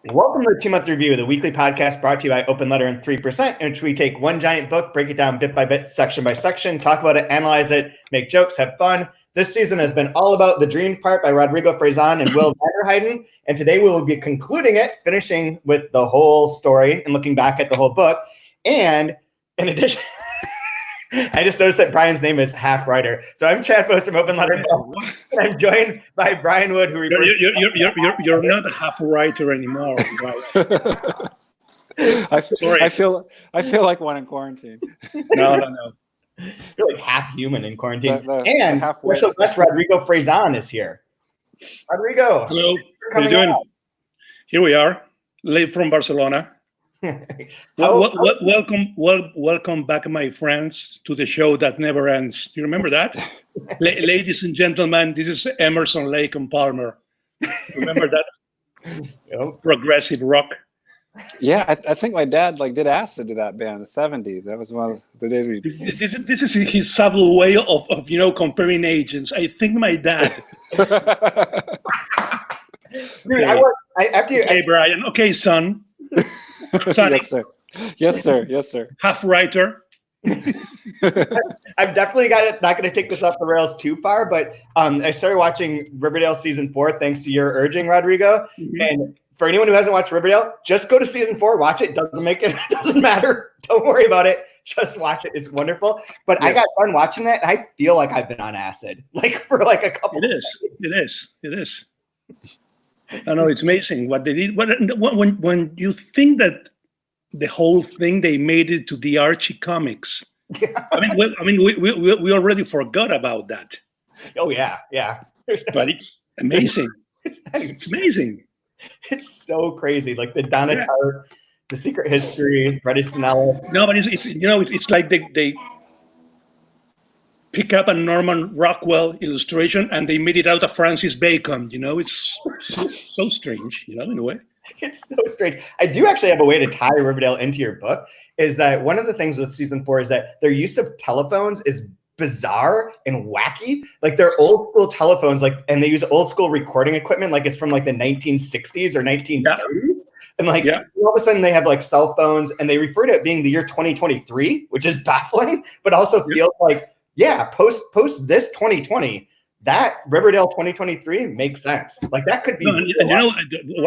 Welcome to the 2-Month Review, the weekly podcast brought to you by Open Letter and 3%, in which we take one giant book, break it down bit by bit, section by section, talk about it, analyze it, make jokes, have fun. This season has been all about The Dream Part by Rodrigo Fresan and Will Vanderheiden, and today we will be concluding it, finishing with the whole story and looking back at the whole book. And in addition, I just noticed that Brian's name is Half Writer. So I'm Chad Post from Open Letter. And I'm joined by Brian Wood, who you're not a half writer anymore. Right? I feel like one in quarantine. No. You're like half human in quarantine. And special guest Rodrigo Fresan is here. Rodrigo. Hello. How are you doing? Here we are, live from Barcelona. Welcome back, my friends, to the show that never ends. Do you remember that? Ladies and gentlemen, this is Emerson, Lake and Palmer. Remember that? Yep. Progressive rock. Yeah, I think my dad did acid to that band in the 70s. That was one of the days we. This is his subtle way of comparing agents. I think my dad. Dude, okay, Brian. Okay, son. Yes, sir. Yes, sir. Half writer. I'm definitely not going to take this off the rails too far, but I started watching Riverdale season 4 thanks to your urging, Rodrigo. Mm-hmm. And for anyone who hasn't watched Riverdale, just go to season 4, watch it. It doesn't matter. Don't worry about it. Just watch it. It's wonderful. But yes. I got fun watching that, and I feel like I've been on acid for a couple. It is. I know, it's amazing what they did. When you think that the whole thing, they made it to the Archie comics. Yeah. We already forgot about that. Oh yeah. But it's amazing. It's amazing. It's so crazy. Like the Donna Tartt, The Secret History, Bret Easton Ellis. No, but it's like they pick up a Norman Rockwell illustration and they made it out of Francis Bacon. It's so strange, in a way. It's so strange. I do actually have a way to tie Riverdale into your book, is that one of the things with season 4 is that their use of telephones is bizarre and wacky. Like they're old school telephones, and they use old school recording equipment, like it's from the 1960s or 1930s. Yeah. And all of a sudden they have cell phones, and they refer to it being the year 2023, which is baffling, but also feels post this 2020, that Riverdale 2023 makes sense. That could be.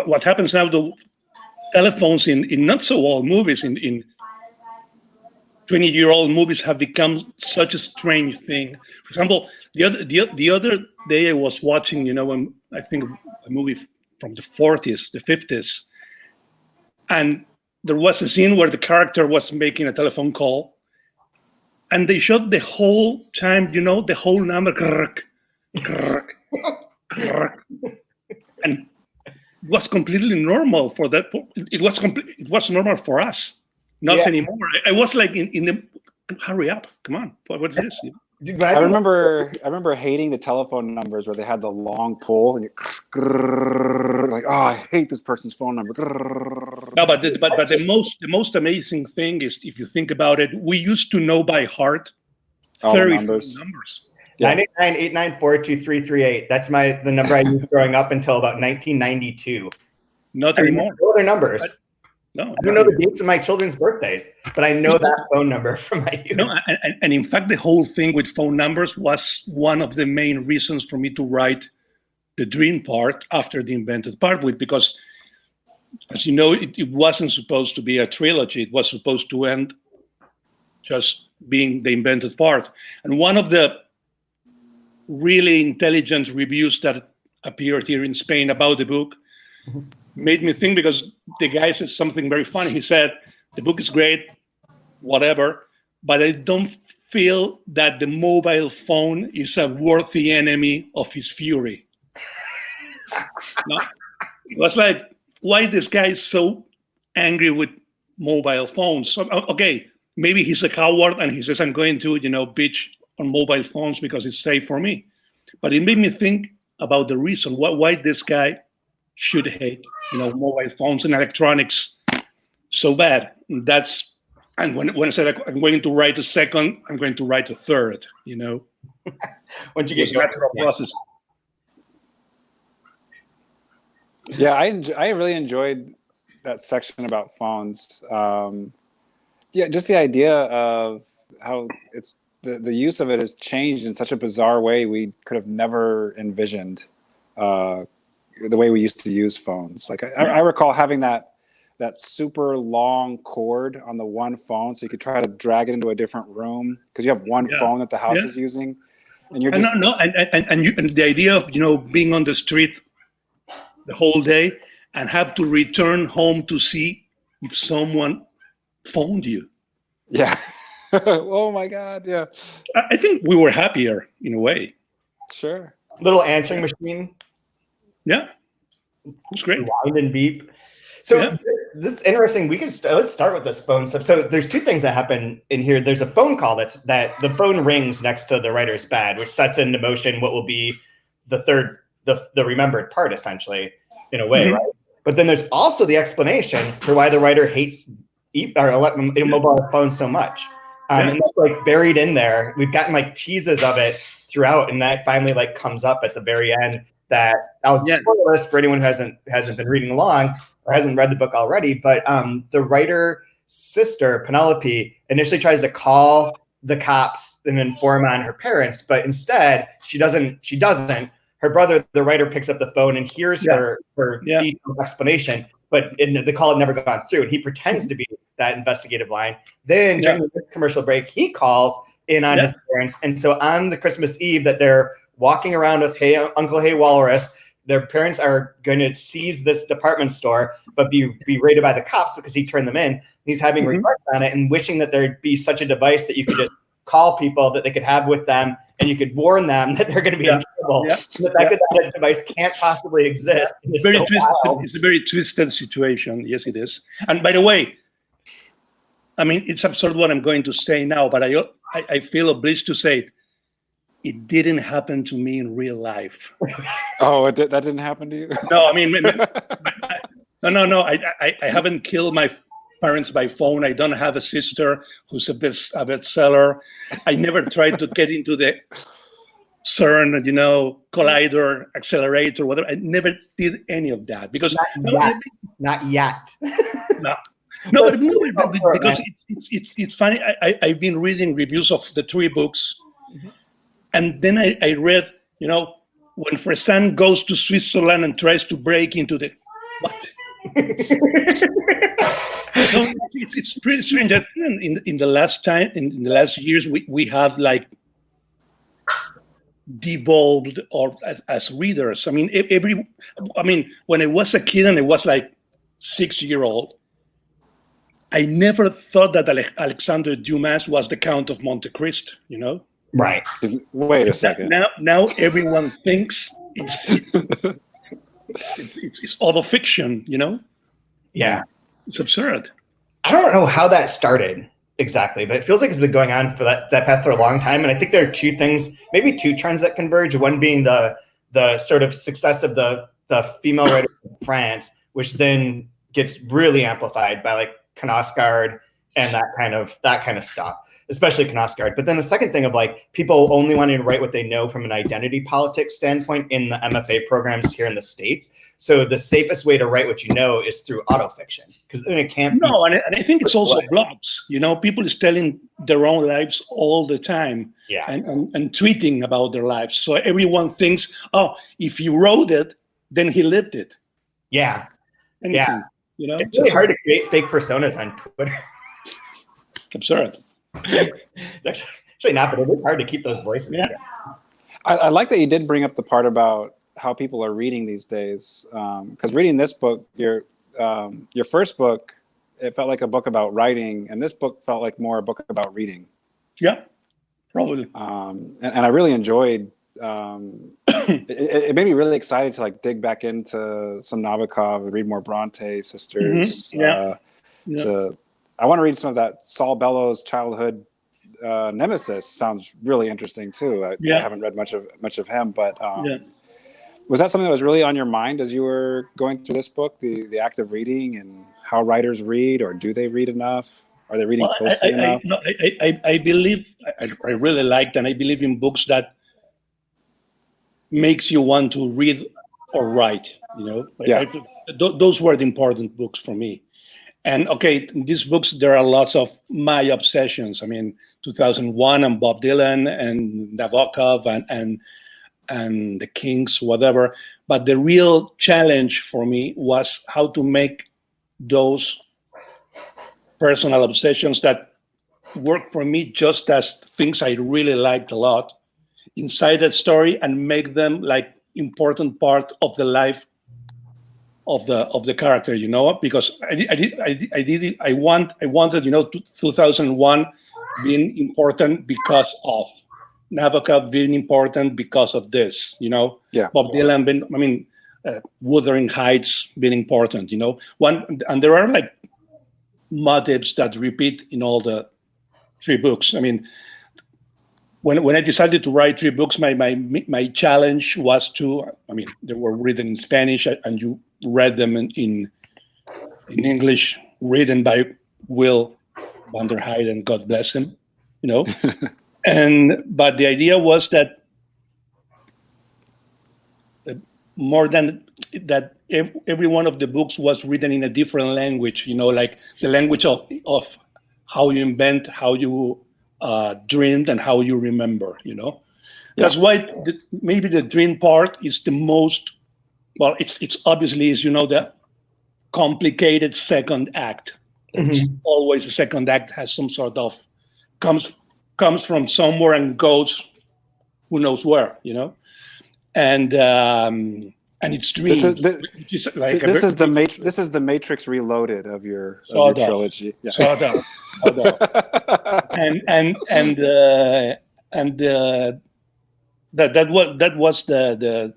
What happens now? The telephones in not so old movies, in 20-year-old movies, have become such a strange thing. For example, the other day I was watching, I think a movie from the 40s, the 50s, and there was a scene where the character was making a telephone call. And they shot the whole time, the whole number, and it was completely normal for that. It was normal for us, not anymore. I was in the hurry up, come on, what's this? I remember hating the telephone numbers where they had the long pole and I hate this person's phone number. No, but the most amazing thing is, if you think about it, we used to know by heart 30 numbers. Yeah. 988942338. That's the number I used growing up until about 1992. Not anymore. I know their numbers. I don't know the dates of my children's birthdays, but I know that phone number from my youth. No, and in fact, the whole thing with phone numbers was one of the main reasons for me to write The Dream Part after the Invented Part, because, as you know, it wasn't supposed to be a trilogy. It was supposed to end just being the invented part. And one of the really intelligent reviews that appeared here in Spain about the book made me think, because the guy said something very funny. He said, the book is great, whatever, but I don't feel that the mobile phone is a worthy enemy of his fury. No? It was like, why this guy is so angry with mobile phones? So, okay, maybe he's a coward and he says, I'm going to, bitch on mobile phones because it's safe for me. But it made me think about the reason why this guy should hate, mobile phones and electronics so bad. And when I said I'm going to write a second, I'm going to write a third, Once you get natural process. Yeah, I really enjoyed that section about phones. Yeah, just the idea of how it's the use of it has changed in such a bizarre way we could have never envisioned. The way we used to use phones. Like I recall having that super long cord on the one phone, so you could try to drag it into a different room because you have one phone that the house is using, and you're just and the idea of being on the street the whole day and have to return home to see if someone phoned you. Yeah. Oh my God. Yeah. I think we were happier in a way. Sure. Little answering machine. Yeah, it's great. Wind and beep. So this is interesting. Let's start with this phone stuff. So there's two things that happen in here. There's a phone call that the phone rings next to the writer's bed, which sets into motion what will be the remembered part, essentially, in a way, right? But then there's also the explanation for why the writer hates mobile phones so much. And that's like buried in there. We've gotten like teases of it throughout, and that finally like comes up at the very end. That I'll spoil this for anyone who hasn't been reading along or hasn't read the book already. But the writer's sister Penelope initially tries to call the cops and inform on her parents, but instead she doesn't. Her brother, the writer, picks up the phone and hears her detailed explanation, but the call had never gone through, and he pretends to be that investigative line. Then during the commercial break, he calls in on his parents, and so on the Christmas Eve that they're walking around with Uncle Hey Walrus, their parents are going to seize this department store, but be raided by the cops because he turned them in. He's having regrets on it and wishing that there'd be such a device that you could just call people that they could have with them, and you could warn them that they're going to be in trouble. The fact that that device can't possibly exist is so wild. It's a very twisted situation. Yes, it is. And by the way, I mean, it's absurd what I'm going to say now, but I feel obliged to say it didn't happen to me in real life. Oh, that didn't happen to you? No, I mean, no. I haven't killed my parents by phone. I don't have a sister who's a bestseller. I never tried to get into the CERN, collider, accelerator, whatever. I never did any of that because not yet. No, because it's funny. I've been reading reviews of the 3 books. And then I read, when Fresan goes to Switzerland and tries to break into the what? It's pretty strange that in the last years we have like devolved or as readers. I mean, when I was a kid and I was like 6-year-old, I never thought that Alexandre Dumas was the Count of Monte Cristo. Right. Wait a second. Now everyone thinks it's autofiction, Yeah. It's absurd. I don't know how that started exactly, but it feels like it's been going on for that path for a long time. And I think there are maybe two trends that converge. One being the sort of success of the female writer in France, which then gets really amplified by like Knausgaard and that kind of stuff. Especially Knausgaard. But then the second thing of like people only wanting to write what they know from an identity politics standpoint in the MFA programs here in the States. So the safest way to write what you know is through autofiction, because then it can't be. No, and I think it's also blogs. People is telling their own lives all the time and tweeting about their lives. So everyone thinks, oh, if he wrote it, then he lived it. Yeah. Anything, It's really hard to create fake personas on Twitter. Absurd. Actually not, but it is hard to keep those voices. Yeah. I like that you did bring up the part about how people are reading these days. Because reading this book, your first book, it felt like a book about writing, and this book felt like more a book about reading. Yeah, probably. And I really enjoyed. It made me really excited to like dig back into some Nabokov, read more Bronte sisters. I want to read some of that. Saul Bellows' childhood nemesis sounds really interesting too. I haven't read much of him, but was that something that was really on your mind as you were going through this book, the act of reading and how writers read, or do they read enough? Are they reading closely enough? I believe I really liked, and I believe in books that makes you want to read or write. those were the important books for me. And okay, in these books, there are lots of my obsessions. I mean, 2001 and Bob Dylan and Nabokov and the Kings, whatever. But the real challenge for me was how to make those personal obsessions that work for me just as things I really liked a lot inside that story and make them like important part of the life of the character, you know, because I wanted, you know, 2001 being important because of Nabokov being important because of this, you know, Bob Dylan being, I mean, Wuthering Heights being important, you know, and there are like motifs that repeat in all the 3 books. I mean, when I decided to write 3 books, my challenge was to, I mean, they were written in Spanish and you read them in English, written by Will van der Heijden, God bless him, you know. But the idea was that more than that, every one of the books was written in a different language, you know, like the language of how you invent, how you dreamed, and how you remember, you know. That's why maybe the dream part is the most, well, it's obviously, as you know, the complicated second act. It's always the second act has some sort of comes from somewhere and goes who knows where, you know. And it's dreams. This is the Matrix Reloaded of your trilogy. Yeah. Sort of. That was the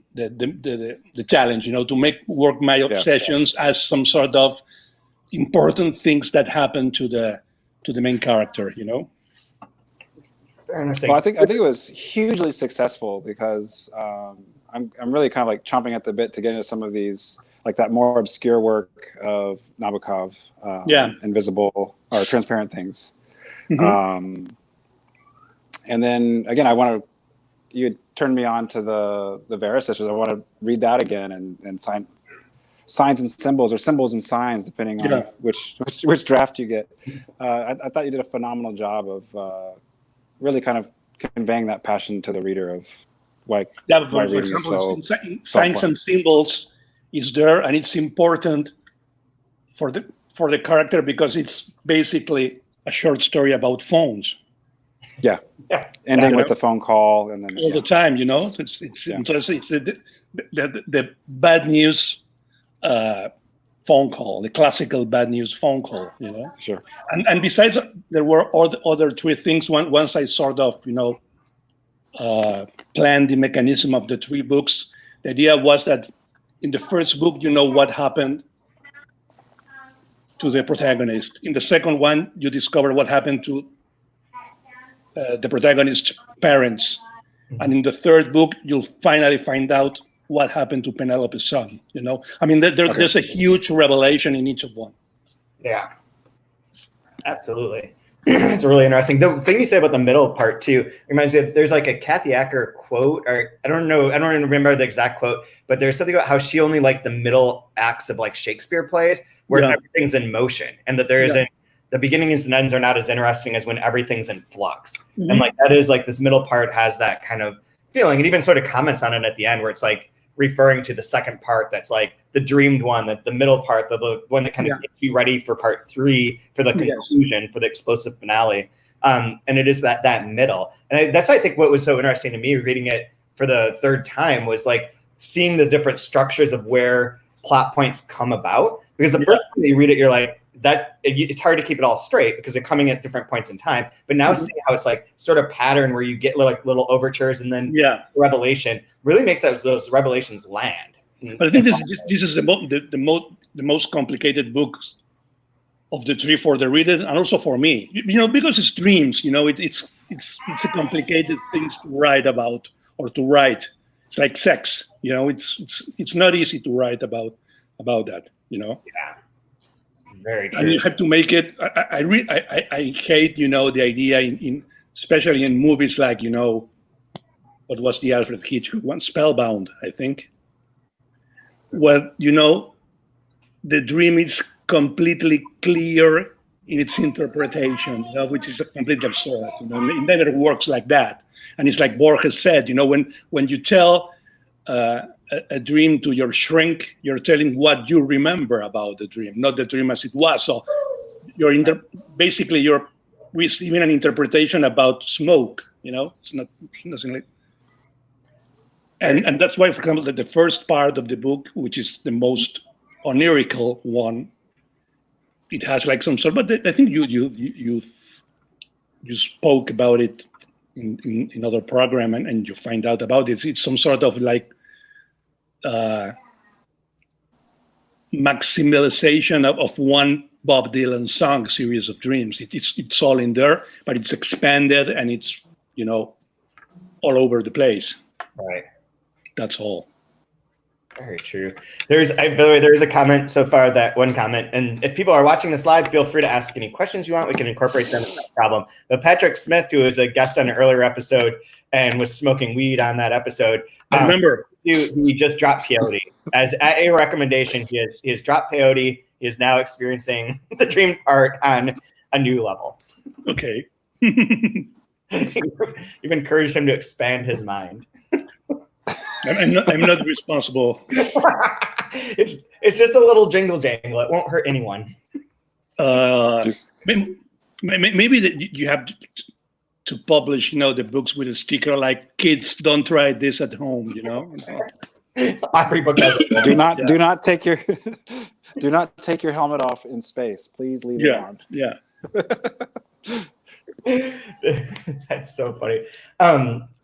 challenge, you know, to make work my obsessions as some sort of important things that happen to the main character, you know. Well, I think it was hugely successful because I'm really kind of like chomping at the bit to get into some of these, like that more obscure work of Nabokov, Invisible or Transparent Things. And then again, you had turned me on to the Vera Sisters. I want to read that again and Signs and Symbols, or Symbols and Signs, depending on which draft you get. I thought you did a phenomenal job of really kind of conveying that passion to the reader of why reading is so Signs and Symbols is there, and it's important for the character because it's basically a short story about phones. Ending with the phone call, and then all the time, you know. It's the bad news phone call, the classical bad news phone call, you know. Sure. And besides, there were other 3 things. Once I sort of, you know, planned the mechanism of the 3 books. The idea was that in the first book, you know what happened to the protagonist. In the second one, you discover what happened to the protagonist's parents. And in the third book, you'll finally find out what happened to Penelope's son, you know? I mean, there's a huge revelation in each of one. Yeah, absolutely. It's really interesting. The thing you say about the middle part too reminds me of, there's like a Kathy Acker quote, or I don't even remember the exact quote, but there's something about how she only liked the middle acts of like Shakespeare plays where everything's in motion, and that there isn't, the beginnings and ends are not as interesting as when everything's in flux. And like that is like this middle part has that kind of feeling. It even sort of comments on it at the end where it's like referring to the second part that's like the dreamed one, that the middle part, the one that kind of gets you ready for part 3, for the conclusion, for the explosive finale. And it is that middle. And that's I think what was so interesting to me reading it for the 3rd time was like seeing the different structures of where plot points come about. Because the first time you read it, you're like, it's hard to keep it all straight because they're coming at different points in time. But now seeing how it's like sort of pattern where you get little overtures and then revelation really makes those revelations land. But I think this is the most complicated books of the 3 for the reader and also for me. You know, because it's dreams. You know, it's a complicated thing to write about or to write. It's like sex. You know, it's not easy to write about that. You know. Yeah. Very true. And you have to make it. I hate, you know, the idea in especially in movies like, you know, what was the Alfred Hitchcock one, Spellbound, I think. Well, you know, the dream is completely clear in its interpretation, which is completely absurd. It never works like that. And it's like Borges said, when you tell a dream to your shrink, you're telling what you remember about the dream, not the dream as it was. So basically you're receiving an interpretation about smoke. It's not nothing like. And that's why, for example, the first part of the book, which is the most onirical one, it has like some sort. But I think you spoke about it in other program, and you find out about it. It's some sort of like maximalization of one Bob Dylan song, Series of Dreams. It's all in there, but it's expanded and it's all over the place. Right. That's all. Very true. By the way, there is a comment so far, that one comment, and if people are watching this live, feel free to ask any questions you want. We can incorporate them, no problem. But Patrick Smith, who was a guest on an earlier episode and was smoking weed on that episode, I remember he just dropped peyote. As at a recommendation, he has dropped peyote. He is now experiencing the dream part on a new level. Okay. You've encouraged him to expand his mind. I'm not responsible. It's just a little jingle jangle. It won't hurt anyone. Maybe you have to publish, the books with a sticker like "Kids, don't try this at home." Every book has it. Do not take your do not take your helmet off in space. Please leave it on. Yeah. That's so funny.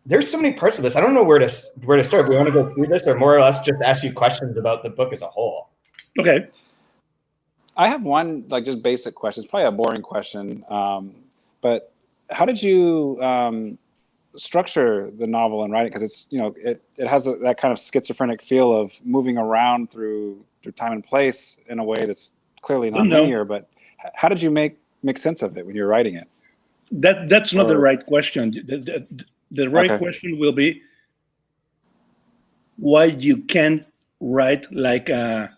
There's so many parts of this. I don't know where to start. We want to go through this, or more or less just ask you questions about the book as a whole. Okay. I have one just basic question. It's probably a boring question, but how did you structure the novel and write it? Because it's it has that kind of schizophrenic feel of moving around through time and place in a way that's clearly not linear. But how did you make sense of it when you're writing it? That's not the right question. The right question will be why you can't write like a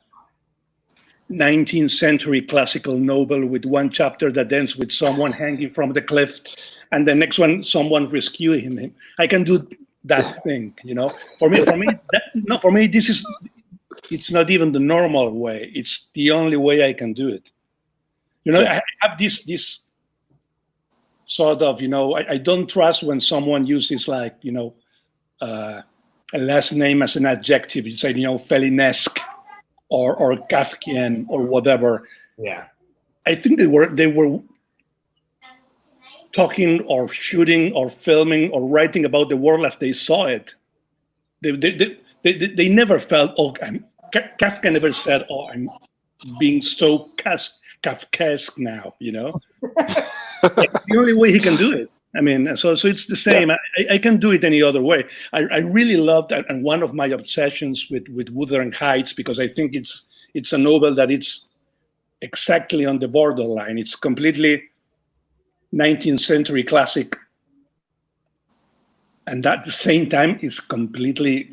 19th century classical novel with one chapter that ends with someone hanging from the cliff and the next one someone rescuing him. I can do that thing, For me, it's not even the normal way. It's the only way I can do it. I have this sort of, I don't trust when someone uses like, a last name as an adjective. You say, Felinesque or Kafkian or whatever. Yeah. I think they were talking or shooting or filming or writing about the world as they saw it. They never felt, Kafka never said, I'm being so Kafkaesque now, It's the only way he can do it. I mean, so it's the same. Yeah. I can do it any other way. I really loved that, and one of my obsessions with Wuthering Heights, because I think it's a novel that it's exactly on the borderline. It's completely 19th century classic, and at the same time is completely,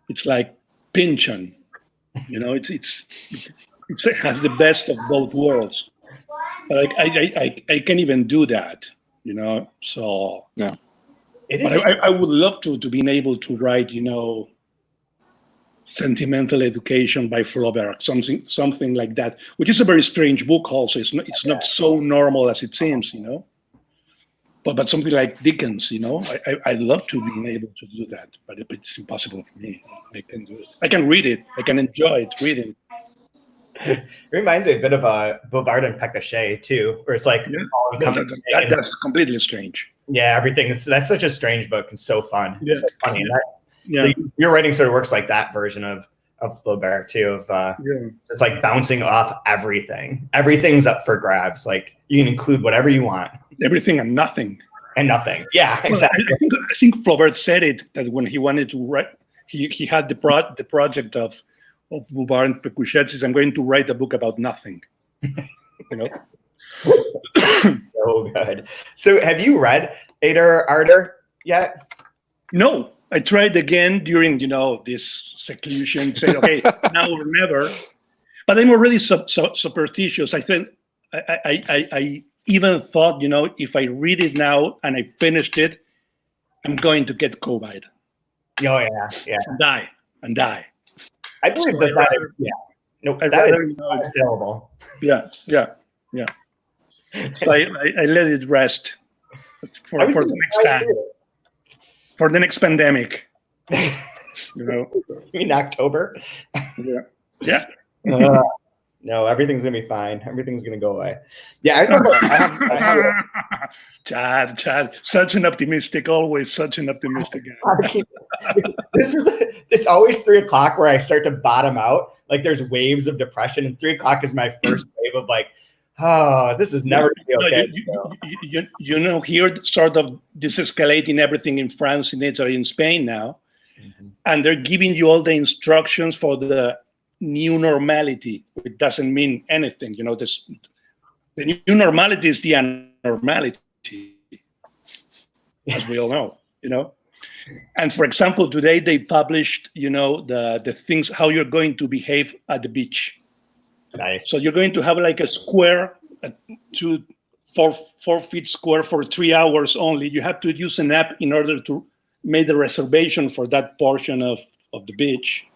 it's like Pynchon. It has the best of both worlds. But I can't even do that, So yeah. But I would love to be able to write, Sentimental Education by Flaubert, something like that, which is a very strange book. Also, it's not so normal as it seems, But something like Dickens, I'd love to be able to do that, but it's impossible for me. I can do it. I can read it. I can enjoy it reading. It reminds me a bit of Bouvard and Pécuchet too, where it's like that's completely strange. Yeah, that's such a strange book and so fun. Yeah. It's so funny. Your writing sort of works like that version of Flaubert too. It's like bouncing off everything. Everything's up for grabs. Like you can include whatever you want. Everything and nothing. And nothing. Yeah, exactly. Well, I think Flaubert said it that when he wanted to write, he had the project of Bouvard and Pécuchet says, I'm going to write a book about nothing. So good. So have you read Eder Arter yet? No. I tried again during, this seclusion, say, okay, now or never. But I'm already superstitious. I think I even thought, if I read it now and I finished it, I'm going to get COVID. Oh yeah. And die. I believe So No, I'd that rather, is available. Yeah. So I let it rest for the next time, for the next pandemic. You mean October? Yeah. No, everything's gonna be fine. Everything's gonna go away. Yeah, I have Chad, such an optimistic, always such an optimistic guy. It's always 3:00 where I start to bottom out. Like there's waves of depression, and 3:00 is my first wave of like, oh, this is never gonna be okay. Here sort of desescalating everything in France, in Italy, in Spain now, and they're giving you all the instructions for the new normality. It doesn't mean anything, the new normality is the abnormality, as we all know, And for example, today they published, the things, how you're going to behave at the beach. Nice. So you're going to have like a square, 4 feet square for 3 hours only. You have to use an app in order to make the reservation for that portion of the beach.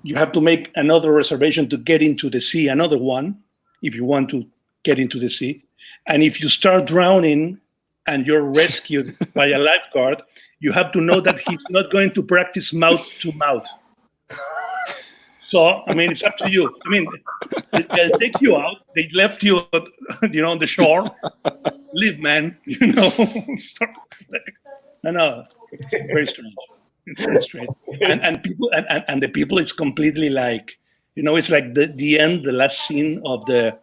You have to make another reservation to get into the sea, another one, if you want to get into the sea. And if you start drowning and you're rescued by a lifeguard, you have to know that he's not going to practice mouth to mouth. So, it's up to you. They'll take you out. They left you, on the shore. Leave, man. No. Very strange. It's very strange. And people and the people, it's completely like, it's like the end, the last scene of the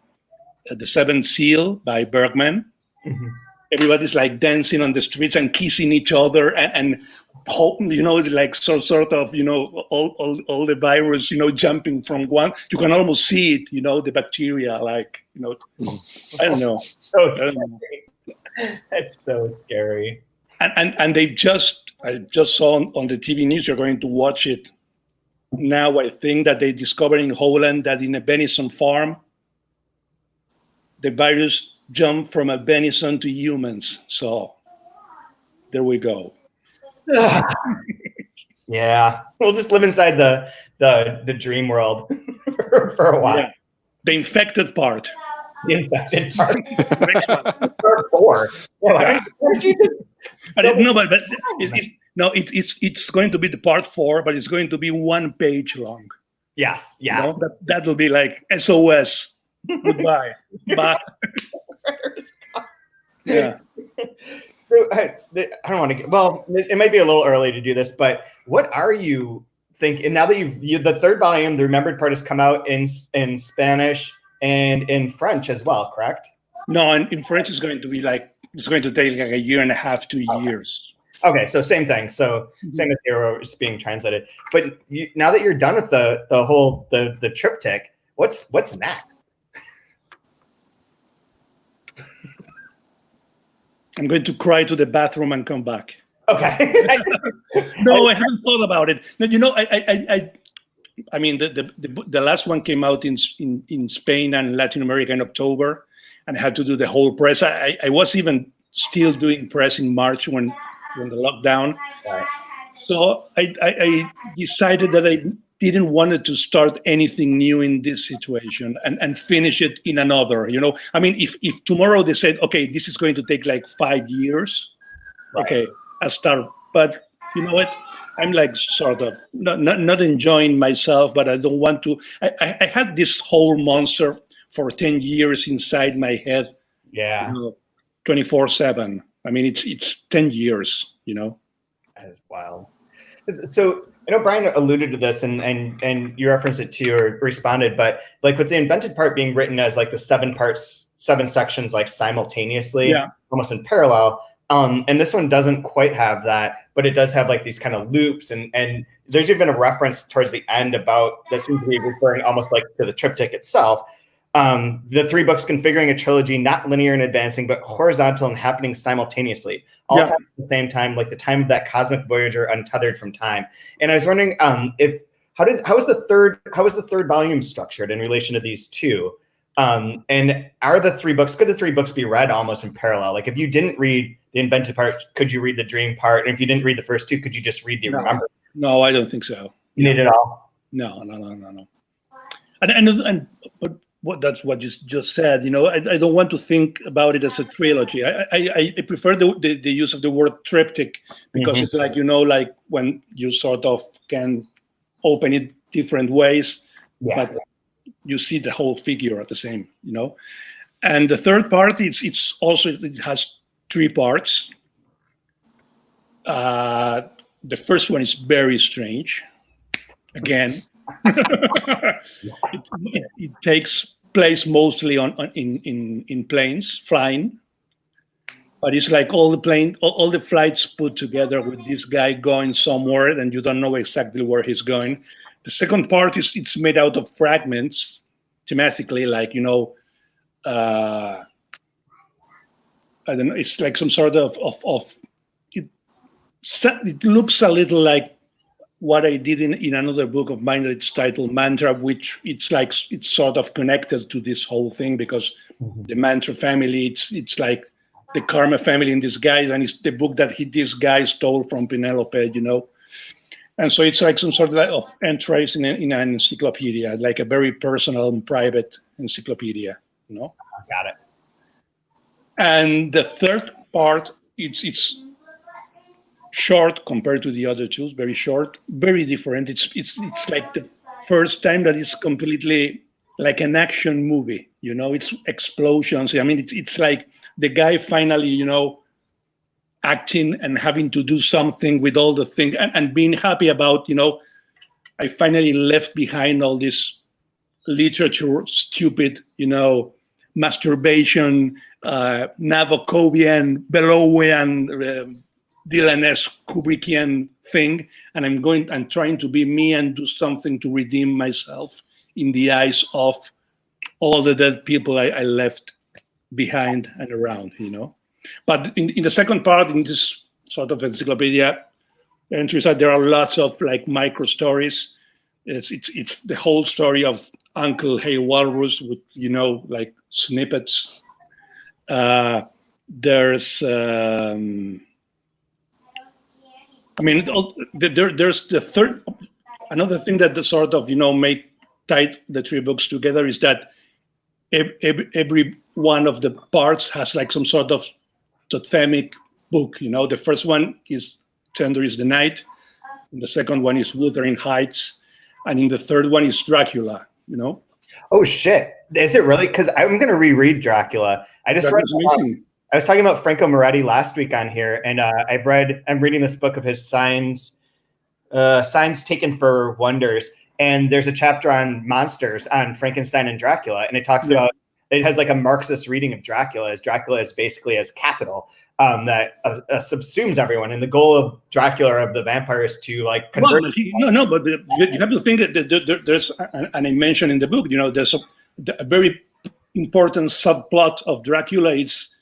Seventh Seal by Bergman. Mm-hmm. Everybody's like dancing on the streets and kissing each other and like sort of, all the virus, jumping from one. You can almost see it, the bacteria, like, I don't know. That's so scary. And I just saw on the TV news, you're going to watch it now. I think that they discovered in Holland that in a venison farm, the virus jumped from a venison to humans. So there we go. Yeah, we'll just live inside the dream world for a while. Yeah. The infected part. The infected part. Part 4. Yeah, I don't know, but it's going to be the part 4, but it's going to be 1 page long. Yes, yeah. That will be like SOS. Goodbye. Bye. Yeah. So I don't want to. Well, it might be a little early to do this, but what are you thinking now that the 3rd volume, the remembered part, has come out in Spanish and in French as well, correct? No, in French it's going to be it's going to take like 1.5 years, 2 years. Okay, so same thing. So same as Hero is being translated. But now that you're done with the whole the triptych, what's next? I'm going to cry to the bathroom and come back. Okay. No, I haven't thought about it. No, the last one came out in Spain and Latin America in October, and I had to do the whole press. I was even still doing press in March when the lockdown. Right. So I decided that I didn't want to start anything new in this situation and finish it in another. If tomorrow they said, okay, this is going to take like 5 years, right. Okay, I'll start. But you know what? I'm like sort of not enjoying myself, but I don't want to. I had this whole monster for 10 years inside my head. Yeah. 24/7. It's 10 years, That is wild. So I know Brian alluded to this and you referenced it too or responded, but like with the invented part being written as like the 7 sections, like simultaneously, almost in parallel. And this one doesn't quite have that, but it does have like these kind of loops and there's even a reference towards the end about that seems to be referring almost like to the triptych itself. The 3 books configuring a trilogy, not linear and advancing, but horizontal and happening simultaneously, all time at the same time, like the time of that cosmic voyager untethered from time. And I was wondering if how is the third volume structured in relation to these two? And could the three books be read almost in parallel? Like if you didn't read the invented part, could you read the dream part? And if you didn't read the first two, could you just read the remember? No, I don't think so. You need it all? No. But that's what you just said. I don't want to think about it as a trilogy. I prefer the use of the word triptych, because it's like, like when you sort of can open it different ways, but you see the whole figure at the same, And the third part, it has three parts. The first one is very strange. Again, it takes place mostly in planes flying, but it's like all the flights put together with this guy going somewhere, and you don't know exactly where he's going. The second part it's made out of fragments, thematically, like I don't know. It's like some sort of it looks a little like what I did in another book of mine that's titled Mantra, which it's sort of connected to this whole thing, because the Mantra family, it's like the Karma family in disguise, and it's the book that this guy stole from Penelope, And so it's like some sort of entries in an encyclopedia, like a very personal and private encyclopedia, Got it. And the third part, it's short compared to the other two, very short, very different. It's like the first time that it's completely like an action movie, it's explosions. I mean, it's like the guy finally, acting and having to do something with all the things, and being happy about, I finally left behind all this literature, stupid, masturbation, Nabokovian, Belowian, Dylan-esque Kubrickian thing, and I'm trying to be me and do something to redeem myself in the eyes of all the dead people I left behind and around, But in the second part, in this sort of encyclopedia entries, there are lots of like micro stories. It's the whole story of Uncle Hey Walrus with like snippets. There's there's the third. Another thing that the sort of made tied the three books together is that every one of the parts has like some sort of totemic book. The first one is Tender is the Night, and the second one is Wuthering Heights, and in the third one is Dracula. Oh shit! Is it really? Because I'm gonna reread Dracula. I was talking about Franco Moretti last week on here, and I'm reading this book of his Signs Taken for Wonders, and there's a chapter on monsters, on Frankenstein and Dracula, and it talks about, it has like a Marxist reading of Dracula, as Dracula is basically as capital that subsumes everyone, and the goal of Dracula, of the vampire, is to like convert. But you have to think that there's, and I mentioned in the book, there's a very important subplot of Dracula. It's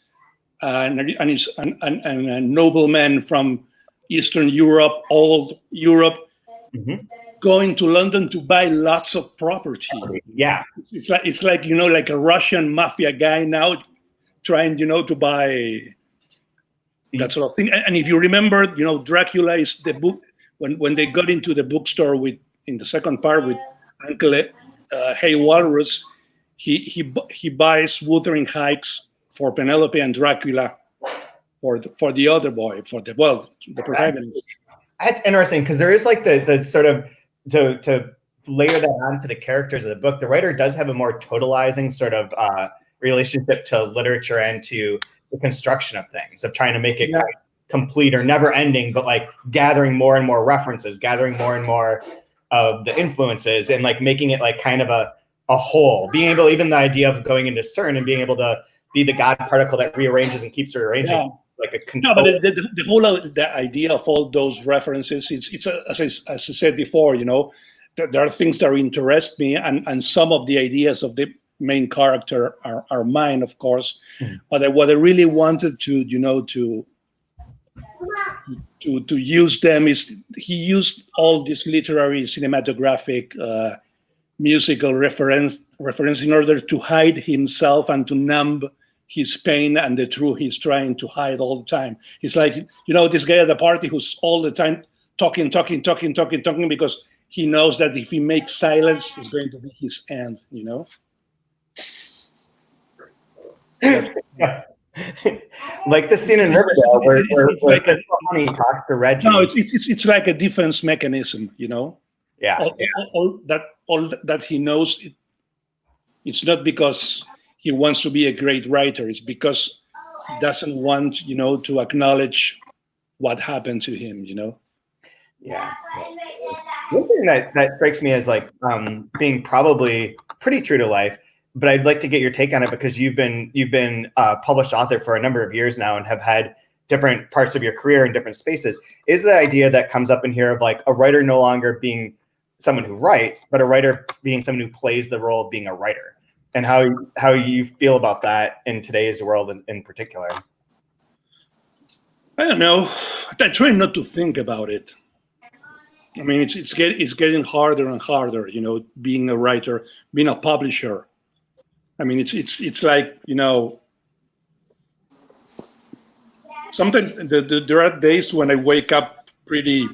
and a nobleman from Eastern Europe, old Europe, going to London to buy lots of property. Yeah, it's like like a Russian mafia guy now trying to buy that sort of thing. And if you remember, Dracula is the book when they got into the bookstore in the second part with Uncle Hey Walrus, he buys Wuthering Heights for Penelope and Dracula for the other boy, the protagonist. That's interesting, because there is like the sort of to layer that onto the characters of the book. The writer does have a more totalizing sort of relationship to literature and to the construction of things, of trying to make it kind of complete or never ending, but like gathering more and more references, gathering more and more of the influences, and like making it like kind of a whole. Being able, even the idea of going into CERN and being able to be the God particle that rearranges and keeps rearranging. Yeah. Like a control. No, but the whole the idea of all those references, it's as I said before, there are things that interest me, and some of the ideas of the main character are mine, of course. But what I really wanted to to use them. Is he used all this literary, cinematographic, musical reference in order to hide himself and to numb his pain and the truth he's trying to hide all the time. He's like, this guy at the party who's all the time talking, because he knows that if he makes silence, it's going to be his end, Like the scene in Riverdale where like Honey talks to Reggie. No, it's like a defense mechanism, Yeah. All that he knows, it's not because he wants to be a great writer. It's because he doesn't want, to acknowledge what happened to him, Yeah. One thing that strikes me as like being probably pretty true to life, but I'd like to get your take on it because you've been a published author for a number of years now and have had different parts of your career in different spaces, is the idea that comes up in here of like a writer no longer being someone who writes, but a writer being someone who plays the role of being a writer, and how you feel about that in today's world in particular. I don't know. I try not to think about it. I mean, it's getting harder and harder, being a writer, being a publisher. I mean, it's like, sometimes there are days when I wake up pretty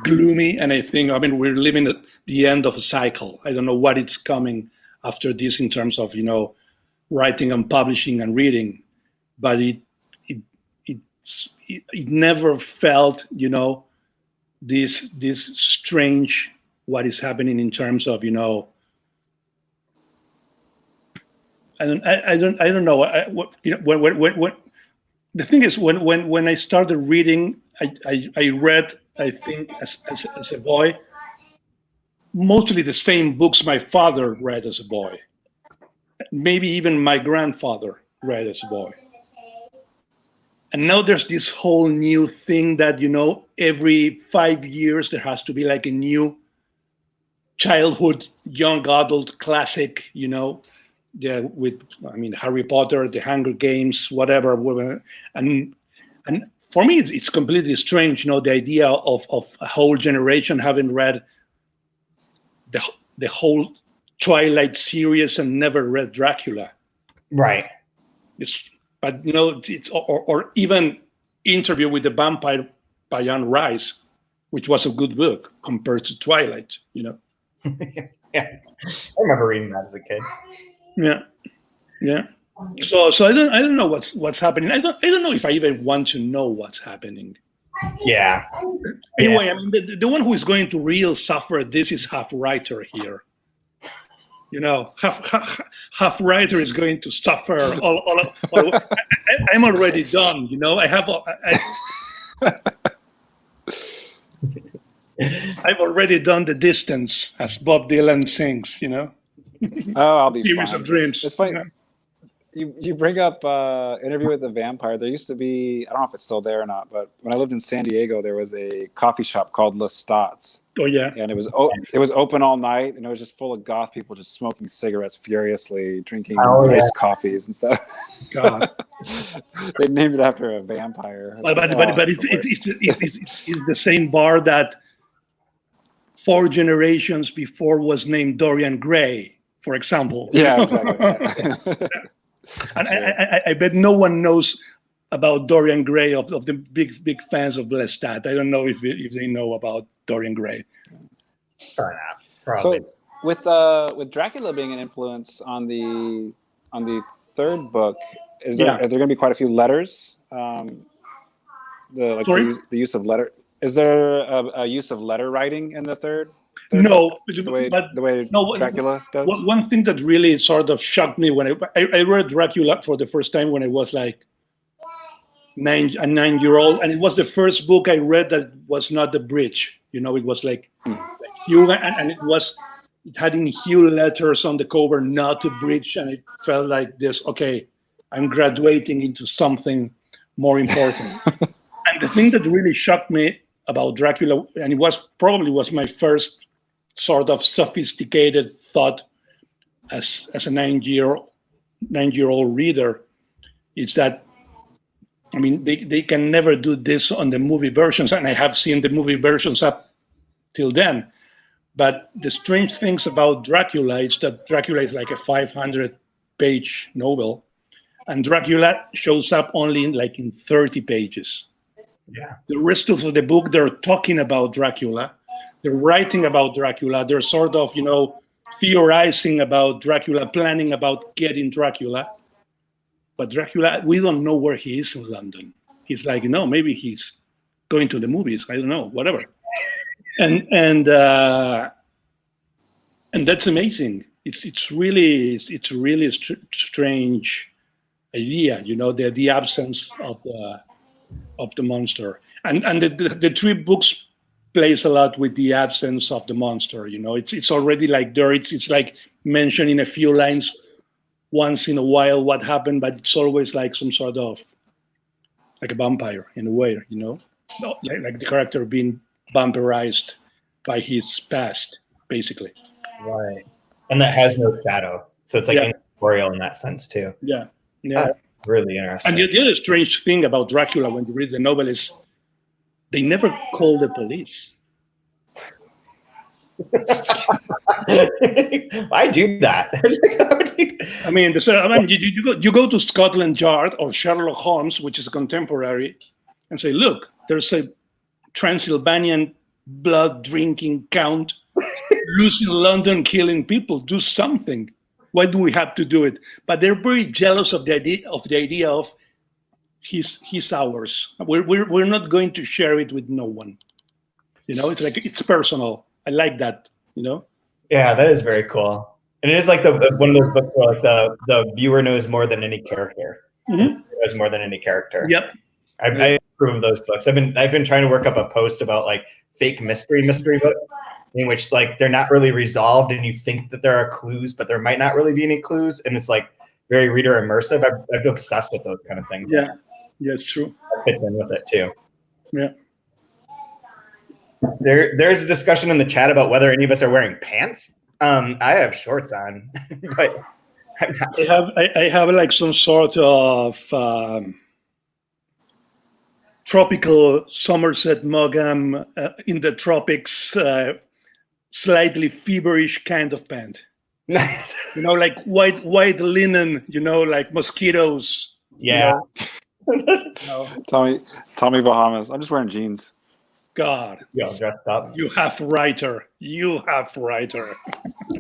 gloomy and I think, we're living at the end of a cycle. I don't know what it's coming after this in terms of, writing and publishing and reading, but it never felt, this strange what is happening in terms of, I don't know. When the thing is, when I started reading, I read, I think, as a boy, mostly the same books my father read as a boy. Maybe even my grandfather read as a boy. And now there's this whole new thing that, every 5 years there has to be like a new childhood, young adult classic, with, Harry Potter, The Hunger Games, whatever. And for me, it's completely strange, the idea of a whole generation having read the whole Twilight series and never read Dracula. Right. But it's or even Interview with the Vampire by Anne Rice, which was a good book compared to Twilight. Yeah, I remember reading that as a kid. Yeah. So I don't know what's happening. I don't know if I even want to know what's happening. Yeah. Anyway, the one who is going to real suffer this is half writer here. Half writer is going to suffer. I'm already done. I've already done the distance, as Bob Dylan sings. Oh, I'll be Series fine. of Dreams. It's funny. You bring up Interview with the Vampire. There used to be, I don't know if it's still there or not, but when I lived in San Diego, there was a coffee shop called Lestat's. Oh yeah. And it was open all night, and it was just full of goth people just smoking cigarettes furiously, drinking iced coffees and stuff. God. They named it after a vampire. But it's the same bar that 4 generations before was named Dorian Gray, for example. Yeah, exactly. And I bet no one knows about Dorian Gray of the big fans of Lestat. I don't know if they know about Dorian Gray. Fair enough. Probably. So with Dracula being an influence on the third book, are there going to be quite a few letters? The use of letter. Is there a use of letter writing in the third no, book? The way Dracula does? One thing that really sort of shocked me when I read Dracula for the first time when I was like a 9-year-old, and it was the first book I read that was not the bridge. It was like Hugh, and it had in Hugh letters on the cover, not the bridge, and it felt like this. Okay, I'm graduating into something more important. And the thing that really shocked me about Dracula, and it was my first sort of sophisticated thought as a 9-year-old reader, is that I mean, they can never do this on the movie versions, and I have seen the movie versions up till then. But the strange things about Dracula is that Dracula is like a 500-page novel, and Dracula shows up only in 30 pages. Yeah. The rest of the book, they're talking about Dracula, they're writing about Dracula, they're sort of, theorizing about Dracula, planning about getting Dracula. But Dracula, we don't know where he is in London. He's like, maybe he's going to the movies. I don't know, whatever. And that's amazing. It's really a strange idea, the absence of the monster. And the three books plays a lot with the absence of the monster. It's already like there. It's like mentioning a few lines once in a while what happened, but it's always like some sort of like a vampire in a way, like the character being vampirized by his past, basically. Right. And that has no shadow. So it's like incorporeal in that sense too. Yeah. That's really interesting. And the other strange thing about Dracula when you read the novel is they never call the police. Why do that? I mean, you go to Scotland Yard or Sherlock Holmes, which is contemporary, and say, look, there's a Transylvanian blood-drinking count loose in London killing people. Do something. Why do we have to do it? But they're very jealous of the idea of he's ours. We're not going to share it with no one. It's like it's personal. I like that. Yeah, that is very cool. And it is like one of those books where like the viewer knows more than any character. Mm-hmm. Knows more than any character. Yep. I approve of those books. I've been trying to work up a post about like fake mystery books in which like they're not really resolved and you think that there are clues, but there might not really be any clues, and it's like very reader immersive. I've been obsessed with those kind of things. Yeah, it's true. That fits in with it too. Yeah. There's a discussion in the chat about whether any of us are wearing pants. I have shorts on, but I'm not. I have like some sort of tropical Somerset Maugham in the tropics, slightly feverish kind of pant. Nice. Like white linen. Like mosquitoes. Yeah. Tommy Bahamas. I'm just wearing jeans. God, you're dressed up. You have writer.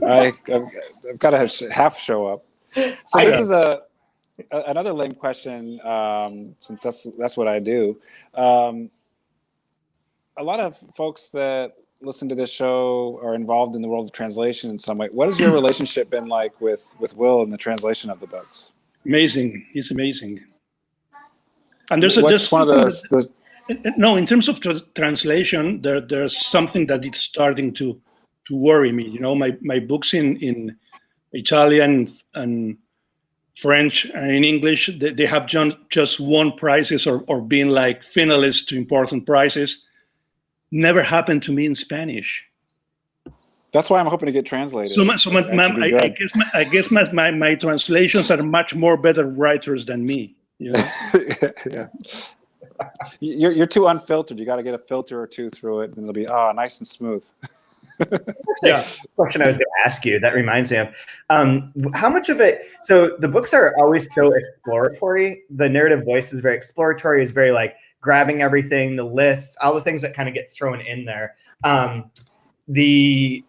I've got to half show up. So this is another lame question, since that's what I do. A lot of folks that listen to this show are involved in the world of translation in some way. What has your relationship been like with Will and the translation of the books? Amazing. He's amazing. And there's one of those. No, in terms of translation, there's something that is starting to worry me. My books in Italian and French and in English, they have just won prizes or been like finalists to important prizes. Never happened to me in Spanish. That's why I'm hoping to get translated. I guess my translations are much more better writers than me. Yeah. You're too unfiltered. You got to get a filter or two through it, and it'll be nice and smooth. Yeah. Question I was going to ask you. That reminds me of how much of it. So the books are always so exploratory. The narrative voice is very exploratory. Is very like grabbing everything, the lists, all the things that kind of get thrown in there. But the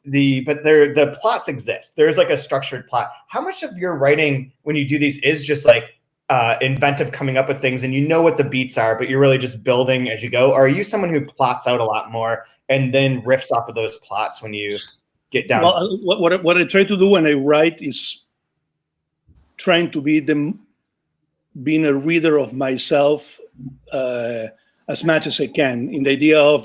plots exist. There's like a structured plot. How much of your writing when you do these is just like inventive, coming up with things, and what the beats are, but you're really just building as you go? Or are you someone who plots out a lot more and then riffs off of those plots when you get down? Well, what I try to do when I write is trying to be being a reader of myself as much as I can, in the idea of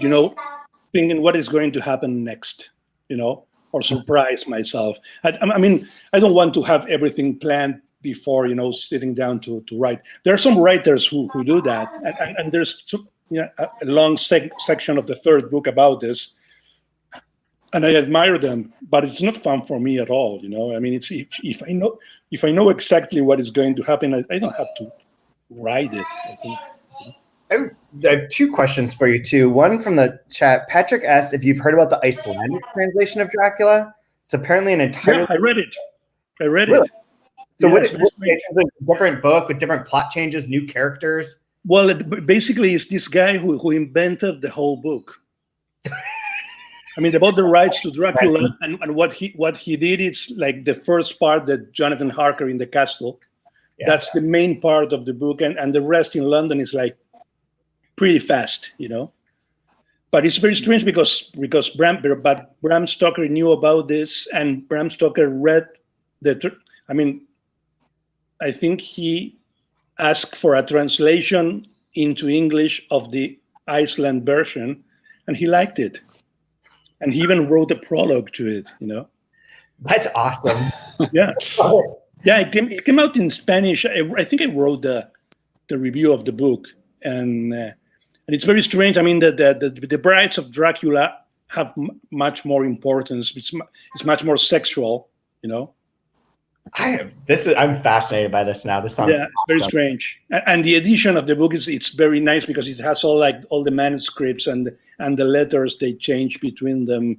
thinking what is going to happen next, or surprise myself. I mean, I don't want to have everything planned before sitting down to write. There are some writers who do that, and there's a long section of the third book about this, and I admire them, but it's not fun for me at all. I mean, it's if I know exactly what is going to happen, I don't have to write it. I think I have two questions for you too. One from the chat. Patrick asked if you've heard about the Icelandic translation of Dracula. It's apparently an entirely. Yeah, I read it. Really? It. So yeah, what is a different book with different plot changes, new characters? Well, basically, it's this guy who invented the whole book. I mean, about the rights to Dracula, and what he did is like the first part, that Jonathan Harker in the castle. Yeah. That's the main part of the book, and the rest in London is like pretty fast, you know. But it's very strange because Bram Stoker knew about this, and Bram Stoker read I think he asked for a translation into English of the Iceland version, and he liked it. And he even wrote a prologue to it, you know. That's awesome. Yeah. Yeah, it came out in Spanish. I think I wrote the review of the book, and it's very strange. I mean, the brides of Dracula have much more importance. It's much more sexual, you know. I'm fascinated by this now. This sounds awesome. Very strange. And the edition of the book it's very nice because it has all the manuscripts and the letters they change between them.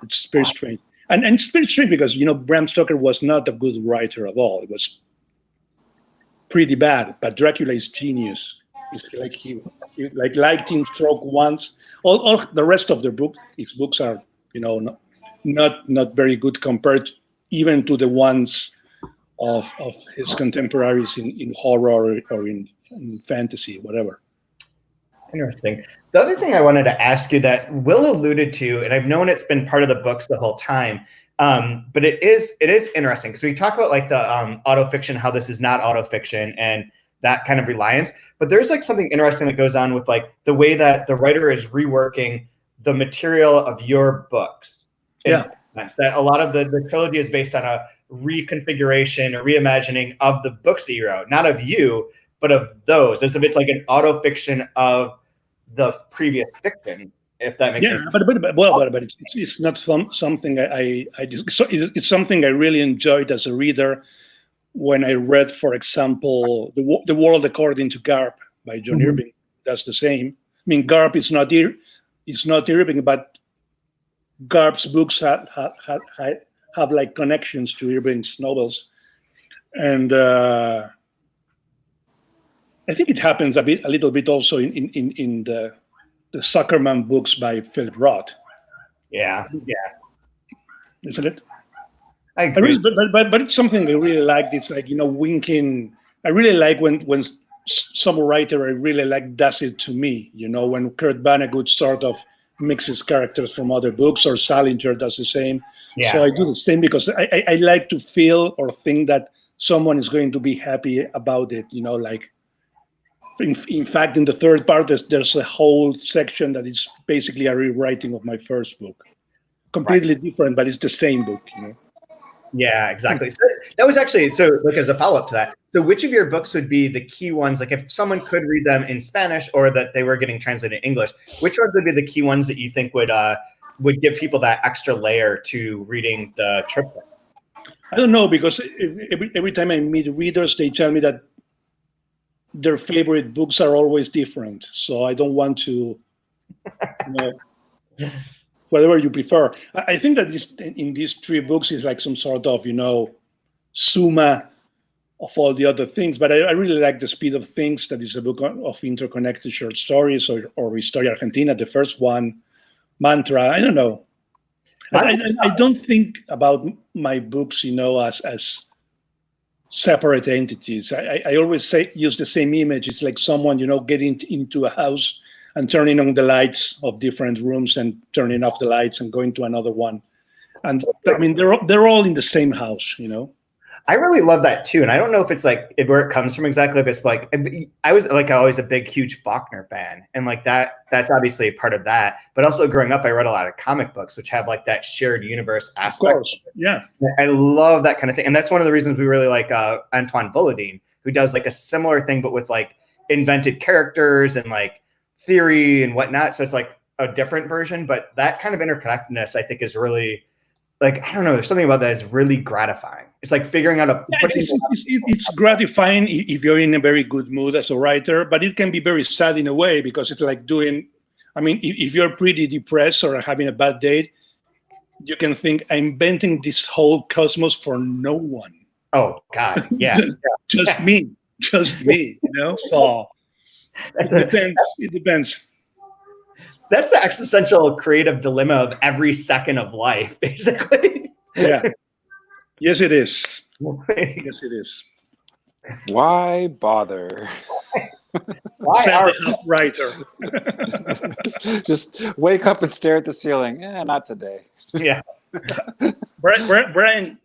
It's very strange. And it's very strange because, you know, Bram Stoker was not a good writer at all. It was pretty bad, but Dracula is genius. It's like he like lightning stroke once. All the rest of his books are, you know, not very good compared even to the ones of his contemporaries in horror or in fantasy, whatever. Interesting. The other thing I wanted to ask you that Will alluded to, and I've known it's been part of the books the whole time, but it is interesting because we talk about like the autofiction, how this is not autofiction and that kind of reliance. But there's like something interesting that goes on with like the way that the writer is reworking the material of your books. Yeah. That a lot of the trilogy is based on a reconfiguration, a reimagining of the books that you wrote, not of you, but of those, as if it's like an autofiction of the previous fiction, if that makes sense. But it's not something it's something I really enjoyed as a reader when I read, for example, The World According to Garp by John Irving. That's the same. I mean, Garp is not Irving, but Garp's books have like connections to Irving's novels, and I think it happens a little bit also in the Zuckerman books by Philip Roth. Yeah, isn't it? I agree. But it's something I really like. It's like, you know, winking. I really like when some writer I really like does it to me. You know, when Kurt Vonnegut sort of mixes characters from other books, or Salinger does the same. Yeah. So I do the same because I like to feel or think that someone is going to be happy about it. You know, like in fact, in the third part, there's a whole section that is basically a rewriting of my first book, completely different, but it's the same book. You know. Yeah, exactly. So that was actually, so like as a follow-up to that, so which of your books would be the key ones, like if someone could read them in Spanish or that they were getting translated in English, which ones would be the key ones that you think would give people that extra layer to reading the triptych? I don't know, because every time I meet readers, they tell me that their favorite books are always different. So I don't want to, you know, whatever you prefer. I think that in these three books is like some sort of, you know, summa of all the other things. But I really like The Speed of Things, that is a book of interconnected short stories, or Historia Argentina, the first one, Mantra. I don't know. I don't think about my books, you know, as separate entities. I always use the same image. It's like someone, you know, getting into a house and turning on the lights of different rooms and turning off the lights and going to another one. And I mean, they're all in the same house, you know. I really love that too, and I don't know if it's like where it comes from exactly, but it's like I was like always a big, huge Faulkner fan, and like that's obviously a part of that. But also growing up, I read a lot of comic books, which have like that shared universe aspect. Of course, yeah. I love that kind of thing, and that's one of the reasons we really like Antoine Volodine, who does like a similar thing, but with like invented characters and like theory and whatnot. So it's like a different version, but that kind of interconnectedness, I think, is really like, I don't know, there's something about that is really gratifying. It's like figuring out it's gratifying if you're in a very good mood as a writer, but it can be very sad in a way, because it's like doing, I mean, if you're pretty depressed or having a bad day, you can think, I'm inventing this whole cosmos for no one. Oh God, yeah. Just me, you know? So it depends. That's the existential creative dilemma of every second of life, basically. Yeah. Yes, it is. Yes, it is. Why bother? Why Said are the writer. Just wake up and stare at the ceiling. Not today. yeah. Brian,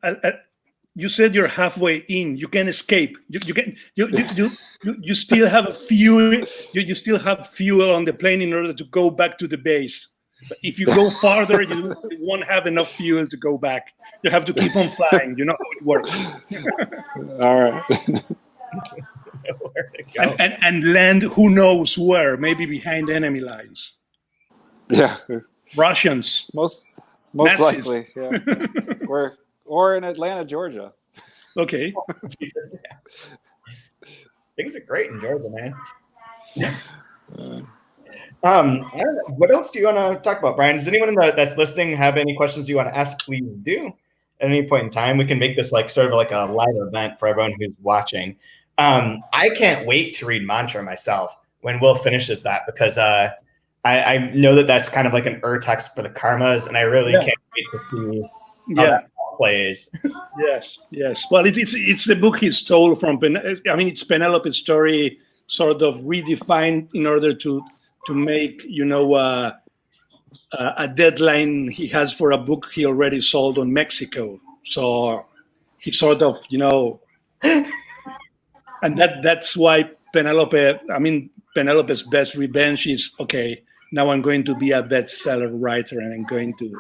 you said you're halfway in. You can escape. You still have fuel. You still have fuel on the plane in order to go back to the base. But if you go farther, you won't have enough fuel to go back. You have to keep on flying. You know how it works. All right. Where to go. And land who knows where? Maybe behind enemy lines. Yeah. Russians. Most Nazis. likely. Yeah. or in Atlanta, Georgia. Okay. Jesus, yeah. Things are great in Georgia, man. I don't know. What else do you want to talk about, Brian? Does anyone that's listening have any questions you want to ask? Please do. At any point in time, we can make this like sort of like a live event for everyone who's watching. I can't wait to read Mantra myself when Will finishes that, because I know that's kind of like an text for the karmas, and I really can't wait to see how that plays. Yes. Well, it's the book he stole from. It's Penelope's story, sort of redefined in order to make a deadline he has for a book he already sold on Mexico. So he sort of and that's why Penelope's best revenge is, okay, now I'm going to be a bestseller writer, and I'm going to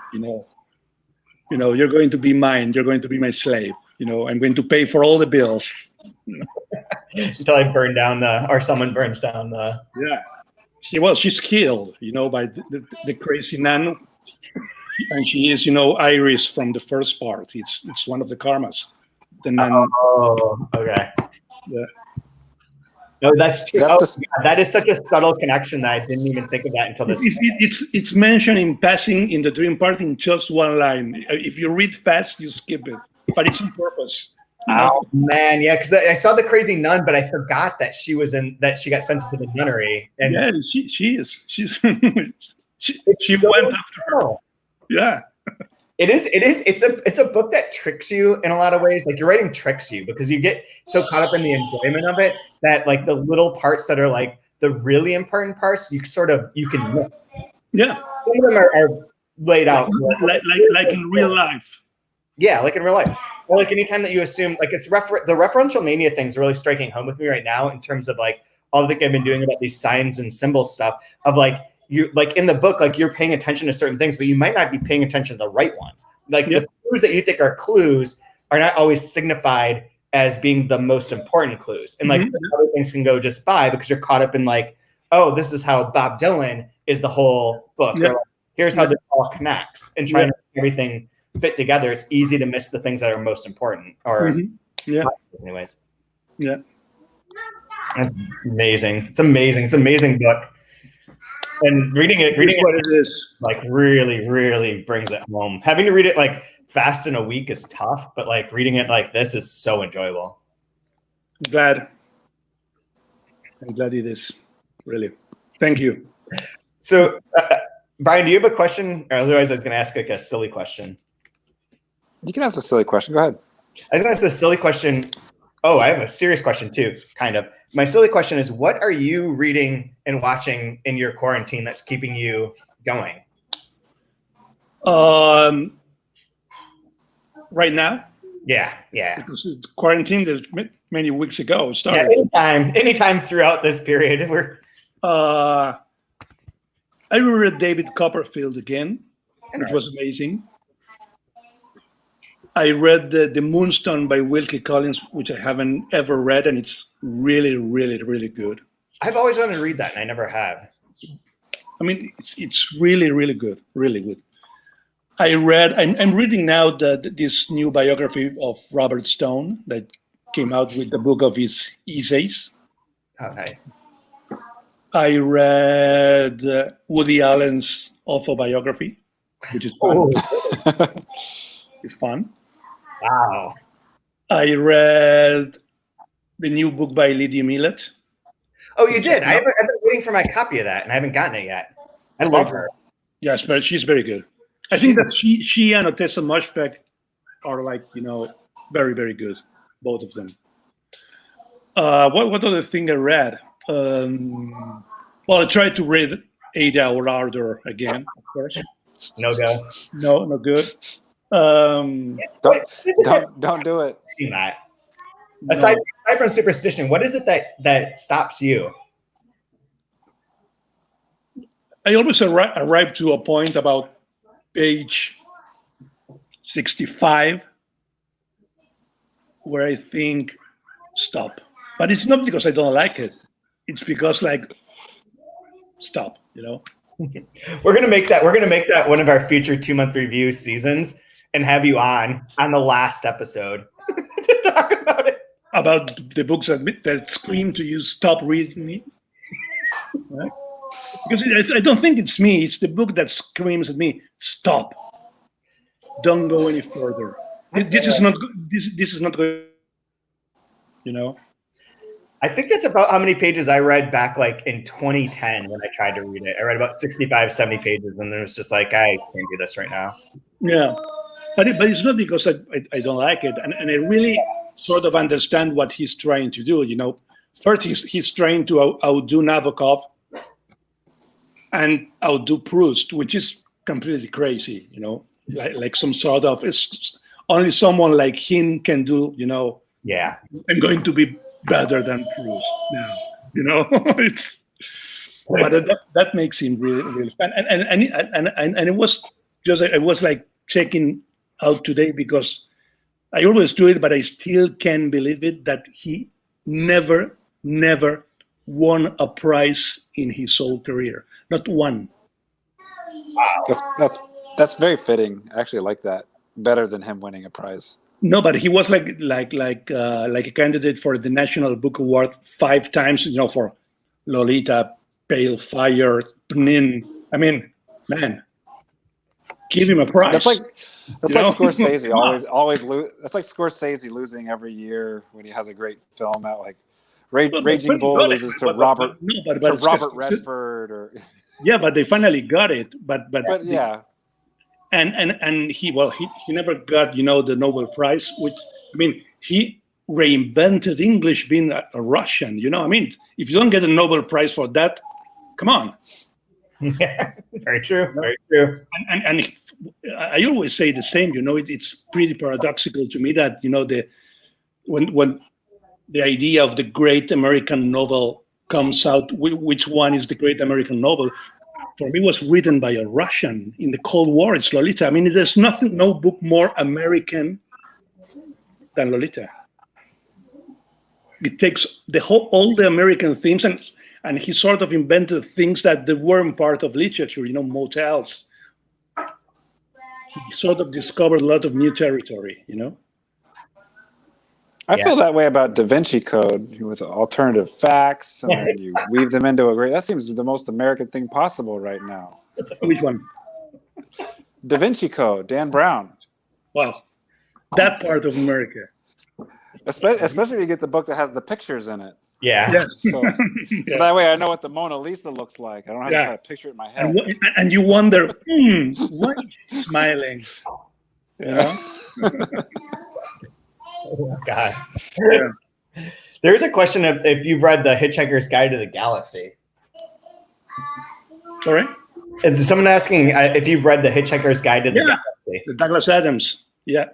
you're going to be mine. You're going to be my slave. I'm going to pay for all the bills. Until I burn down or someone burns down the. Yeah. She's killed, by the crazy nun. And she is, Iris from the first part. It's one of the karmas. The nun. Oh, okay. Yeah. No, that's true. That is such a subtle connection that I didn't even think of that until this. It's mentioned in passing in the dream part in just one line. If you read fast, you skip it, but it's on purpose. Oh man, yeah, because I saw the crazy nun, but I forgot that she got sent to the nunnery. And yeah, she is. She went after her. Yeah. It's a book that tricks you in a lot of ways. Like, your writing tricks you because you get so caught up in the enjoyment of it that like the little parts that are like the really important parts, you can miss. Yeah. Some of them are laid out like in real life. Yeah, like in real life. Or like anytime that you assume, like the referential mania thing is really striking home with me right now in terms of like all the thing I've been doing about these signs and symbol stuff of like, you like in the book, like you're paying attention to certain things, but you might not be paying attention to the right ones. Like the clues that you think are clues are not always signified as being the most important clues. And like other things can go just by because you're caught up in like, oh, this is how Bob Dylan is the whole book. Or like, here's how this all connects, and trying to make everything fit together. It's easy to miss the things that are most important. Or anyways. Yeah. That's amazing. It's amazing. It's an amazing book. And reading it what it is. Like really, really brings it home. Having to read it like fast in a week is tough, but like reading it like this is so enjoyable. I'm glad it is. Really. Thank you. So, Brian, do you have a question? Or otherwise, I was going to ask like a silly question. You can ask a silly question. Go ahead. I was going to ask a silly question. Oh, I have a serious question too, kind of. My silly question is, what are you reading and watching in your quarantine that's keeping you going? Right now? Yeah. Because quarantine many weeks ago started. Yeah, anytime throughout this period. I read David Copperfield again, which was amazing. I read the Moonstone by Wilkie Collins, which I haven't ever read, and it's really, really, really good. I've always wanted to read that, and I never have. I mean, it's really, really good, really good. I'm reading now this new biography of Robert Stone that came out with the book of his essays. Oh, nice. I read Woody Allen's autobiography, which is fun. Oh. It's fun. Wow. I read the new book by Lydia Millett. Oh, you did? I've been waiting for my copy of that, and I haven't gotten it yet. I love her. Yes, but she's very good. I think that she and Otessa Moshfegh are like, very, very good, both of them. What other thing I read? Well, I tried to read Ada or Ardor again, of course. No go. No good. Don't do it. That. Aside from superstition, what is it that stops you? I always arrive to a point about page 65 where I think, stop. But it's not because I don't like it. It's because, stop, We're gonna make that one of our future 2-month review seasons and have you on the last episode to talk about it. About the books that scream to you, stop reading me. Right? Because I don't think it's me. It's the book that screams at me, stop. Don't go any further. This is not good. I think that's about how many pages I read back in 2010 when I tried to read it. I read about 65, 70 pages, and then it was just I can't do this right now. Yeah, but it's not because I don't like it, and I really sort of understand what he's trying to do. First he's trying to outdo Nabokov and outdo Proust, which is completely crazy. Like some sort of only someone like him can do. Yeah, I'm going to be better than Proust now. But that makes him really, really fun. And it was just I was checking out today because I always do it, but I still can't believe it that he never won a prize in his whole career. Not one. Wow. That's very fitting. I actually like that better than him winning a prize. No, but he was like a candidate for the National Book Award 5 times. For Lolita, Pale Fire, Pnin. I mean, man, give him a prize. That's like Scorsese always lose. That's like Scorsese losing every year when he has a great film out. Like Raging Bull loses to Robert Redford or. Yeah, but they finally got it. But yeah. And he never got the Nobel Prize, which he reinvented English being a Russian. If you don't get a Nobel Prize for that, come on. Yeah, very true. Very true. And I always say the same. It's pretty paradoxical to me that when the idea of the great American novel comes out, which one is the great American novel? For me, was written by a Russian in the Cold War. It's Lolita. There's no book more American than Lolita. It takes all the American themes, and he sort of invented things that they weren't part of literature. Motels. He sort of discovered a lot of new territory. I feel that way about Da Vinci Code with alternative facts, and then you weave them into a great. That seems the most American thing possible right now. Which one? Da Vinci Code, Dan Brown. Wow, that part of America. Especially if you get the book that has the pictures in it. Yeah. So that way I know what the Mona Lisa looks like. I don't have to try to picture it in my head. And you wonder, why is she smiling? Oh my God. Yeah. There's a question of if you've read The Hitchhiker's Guide to the Galaxy. Sorry? Is someone asking if you've read The Hitchhiker's Guide to the Galaxy? The Douglas Adams. Yeah.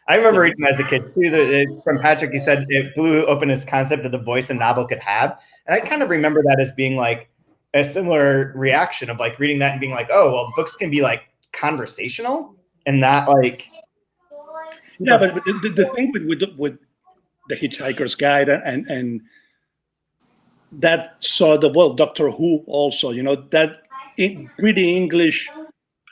I remember reading as a kid too. From Patrick, he said it blew open his concept of the voice a novel could have. And I kind of remember that as being a similar reaction of reading that and being oh, well, books can be conversational and not Yeah, but the thing with The Hitchhiker's Guide and that sort of, Doctor Who also, that pretty English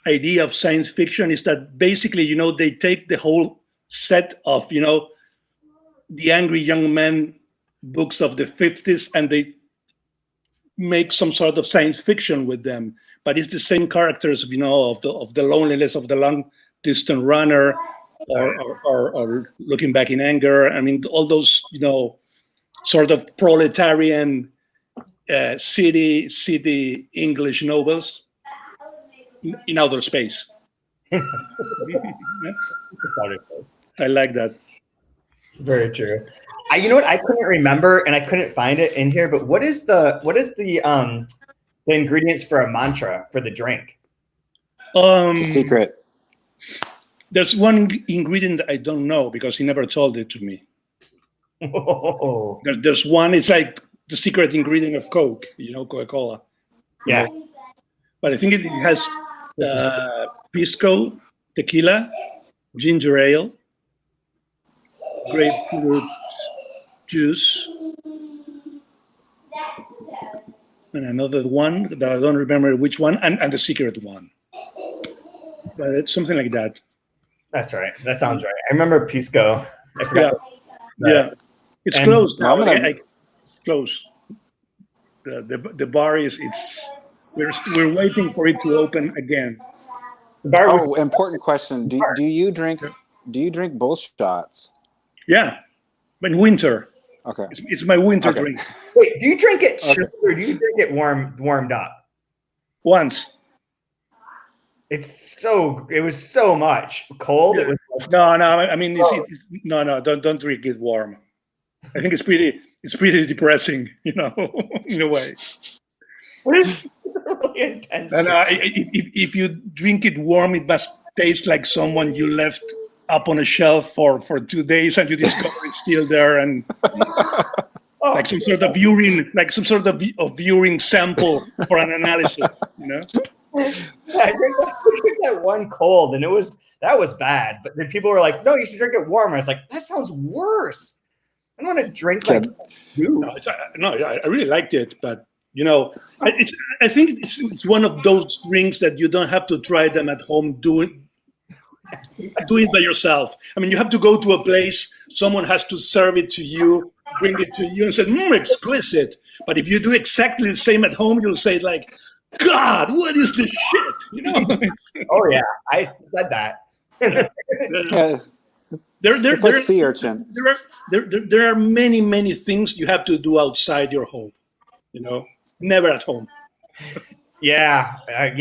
idea of science fiction is that basically, they take the whole set of, the Angry Young Men books of the 50s, and they make some sort of science fiction with them. But it's the same characters, of the loneliness of the long distant runner, or looking back in anger. I mean, all those, sort of proletarian city English novels in outer space. I like that. Very true. You know what? I couldn't remember, and I couldn't find it in here. But what is the ingredients for a mantra for the drink? It's a secret. There's one ingredient that I don't know because he never told it to me. Oh. There's one. It's like the secret ingredient of Coke. Coca-Cola. Yeah. But I think it has pisco, tequila, ginger ale, grapefruit juice, and another one that I don't remember which one, and the secret one. But it's something like that. That's right. That sounds right. I remember pisco. I forgot. Yeah. It's closed now. Closed. The bar is. We're waiting for it to open again. Oh, important question. Do you drink bull shots? Yeah, in winter. Okay. It's my winter drink. Wait, do you drink it chilled or do you drink it warmed up? Once. It was so much cold. Yeah. It was No. I mean, no. Don't drink it warm. I think it's pretty depressing, in a way. It's really intense. And if you drink it warm, it must taste like someone you left up on a shelf for 2 days, and you discover it's still there, and like some sort of urine sample for an analysis. Yeah, I drank that one cold, and that was bad. But then people were like, "No, you should drink it warm." I was like, "That sounds worse. I don't want to drink like." I really liked it, but I think it's one of those drinks that you don't have to try them at home. Do it by yourself. I mean, you have to go to a place. Someone has to serve it to you, bring it to you, and say, exquisite. But if you do exactly the same at home, you'll say like, God, what is this shit? Oh yeah, I said that. It's like sea urchin. There are many things you have to do outside your home. Never at home. Yeah. I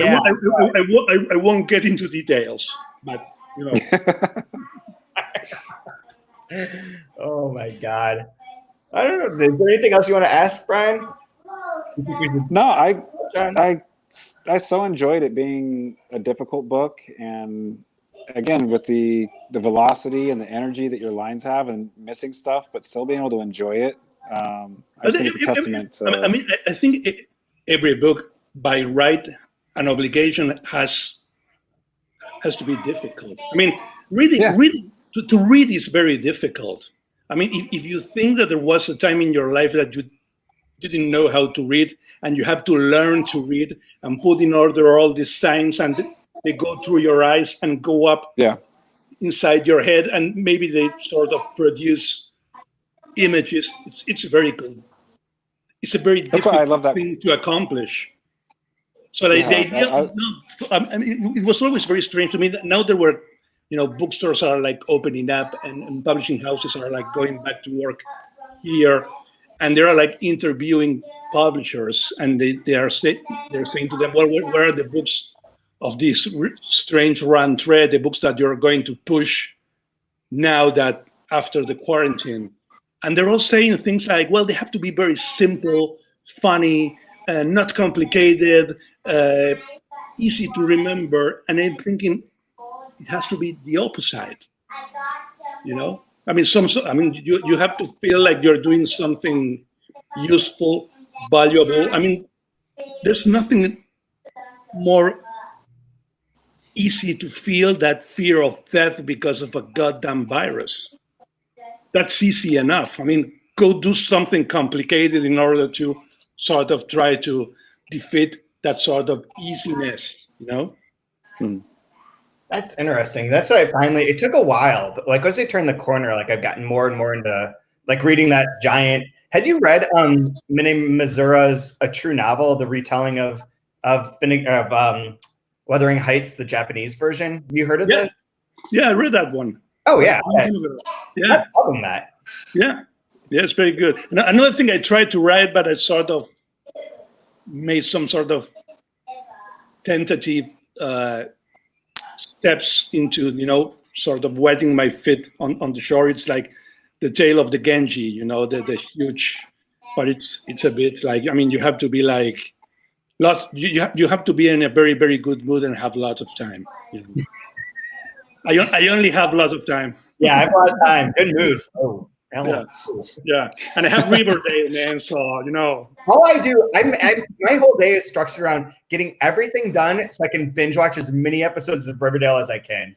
won't get into details, but Oh my God. I don't know. Is there anything else you want to ask, Brian? No, I so enjoyed it being a difficult book, and again with the velocity and the energy that your lines have, and missing stuff, but still being able to enjoy it. I just think it's a testament to. I think every book, by right and obligation, has to be difficult. I mean, to read is very difficult. I mean, if you think that there was a time in your life that you didn't know how to read, and you have to learn to read and put in order all these signs, and they go through your eyes and go up inside your head, and maybe they sort of produce images. It's very good. It's a very difficult thing to accomplish. So the idea, it was always very strange to me that now there were, bookstores are like opening up, and publishing houses are like going back to work here, and they are like interviewing publishers, and they're saying to them, well, where are the books of this strange run thread, the books that you're going to push now that after the quarantine? And they're all saying things like, well, they have to be very simple, funny, not complicated, easy to remember. And I'm thinking it has to be the opposite. I mean, you have to feel like you're doing something useful, valuable. I mean, there's nothing more easy to feel that fear of death because of a goddamn virus. That's easy enough. I mean, go do something complicated in order to sort of try to defeat that sort of easiness, That's interesting. That's what I finally. It took a while, but like once I turned the corner, like I've gotten more and more into like reading that giant. Had you read Mine Misura's A True Novel, the retelling of Wuthering Heights, the Japanese version? Have you heard of that? Yeah, I read that one. Oh yeah, yeah. I love that. Yeah, it's very good. And another thing I tried to write, but I sort of made some sort of tentative steps into, sort of wetting my feet on the shore. It's like the tale of the Genji, the huge, but it's a bit like, you have to be like, you have to be in a very, very good mood and have lots of time. I only have lots of time. Yeah, I have a lot of time. Good news. Oh, yeah. And I have Riverdale, man. So all I do, my whole day is structured around getting everything done so I can binge watch as many episodes of Riverdale as I can.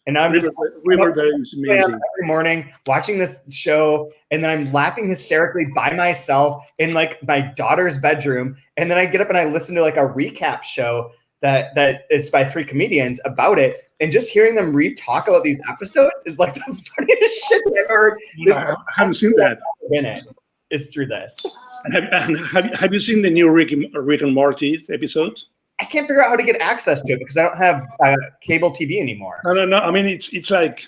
And I'm Riverdale is amazing. Every morning watching this show, and then I'm laughing hysterically by myself in like my daughter's bedroom, and then I get up and I listen to like a recap show that is by 3 comedians about it, and just hearing them talk about these episodes is like the funniest shit I've ever heard. I haven't seen that. In it is through this. And have you seen the new Rick and Morty episodes? I can't figure out how to get access to it because I don't have cable TV anymore. No. I mean, it's like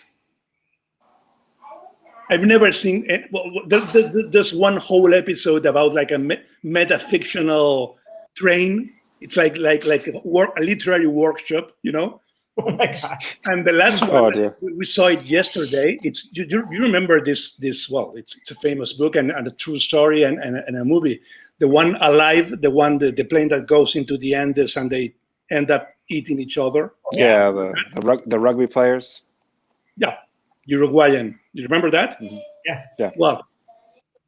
I've never seen it. Well, there's one whole episode about like a metafictional train. It's like a literary workshop, Oh my god! And the last one, we saw it yesterday. It's you remember this? Well, it's a famous book and a true story and a movie. The one Alive, the plane that goes into the Andes and they end up eating each other. Yeah, the rugby players. Yeah, Uruguayan. You remember that? Mm-hmm. Yeah. Well,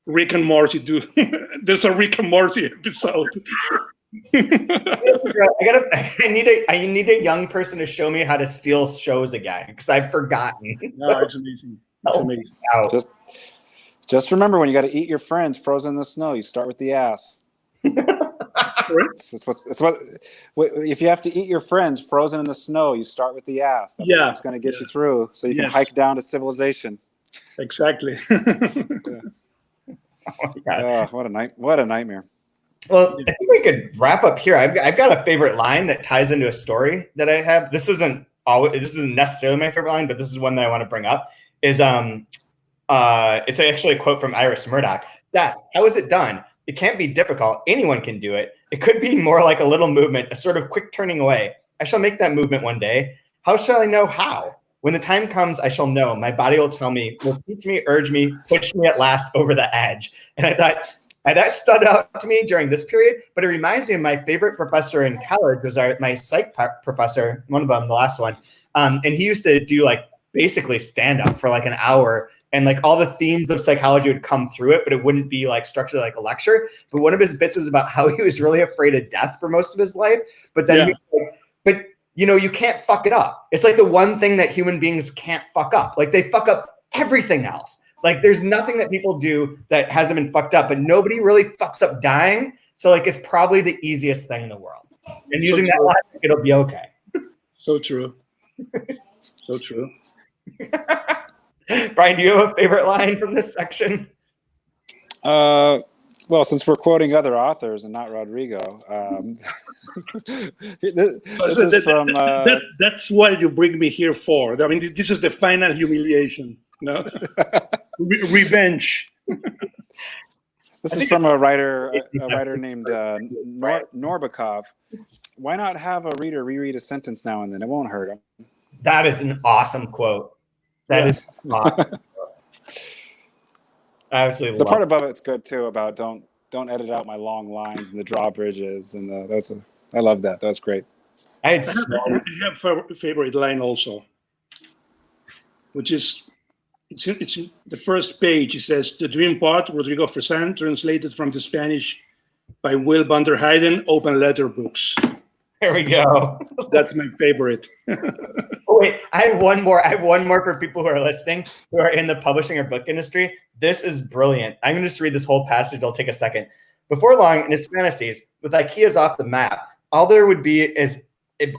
Rick and Morty do. There's a Rick and Morty episode. I need a young person to show me how to steal shows again because I've forgotten. No, it's amazing. It's amazing. Wow. Just remember, when you got to eat your friends frozen in the snow, you start with the ass. It's what if you have to eat your friends frozen in the snow, you start with the ass. That's what's going to get you through, so you can hike down to civilization. Exactly. Oh my god! What a nightmare. Well, I think we could wrap up here. I've got a favorite line that ties into a story that I have. This isn't necessarily my favorite line, but this is one that I want to bring up. It's actually a quote from Iris Murdoch. That, how is it done? It can't be difficult. Anyone can do it. It could be more like a little movement, a sort of quick turning away. I shall make that movement one day. How shall I know how? When the time comes, I shall know. My body will tell me, will teach me, urge me, push me at last over the edge. And I thought, that stood out to me during this period, but it reminds me of my favorite professor in college was my psych professor, one of them, the last one. And he used to do like basically stand up for like an hour, and like all the themes of psychology would come through it, but it wouldn't be like structured like a lecture. But one of his bits was about how he was really afraid of death for most of his life. But then, he was like, but you can't fuck it up. It's like the one thing that human beings can't fuck up. Like they fuck up everything else. Like there's nothing that people do that hasn't been fucked up, but nobody really fucks up dying. So like it's probably the easiest thing in the world. And using that logic, it'll be okay. So true. So true. Brian, do you have a favorite line from this section? Well, since we're quoting other authors and not Rodrigo, this is from. That's what you bring me here for. I mean, this is the final humiliation. No, revenge. This is from a writer named Norbakov. Why not have a reader reread a sentence now and then? It won't hurt him. That is an awesome quote. That is awesome. I absolutely the love part above it's good too, about don't edit out my long lines and the drawbridges and I love that. That was great. I have a favorite line also, which is it's in the first page. It says, "The Dream Part," Rodrigo Fresan, translated from the Spanish by Will van der Heyden, Open Letter Books. There we go. That's my favorite. Oh, wait, I have one more. For people who are listening, who are in the publishing or book industry. This is brilliant. I'm going to just read this whole passage. It'll take a second. Before long, in his fantasies, with IKEA's off the map, all there would be is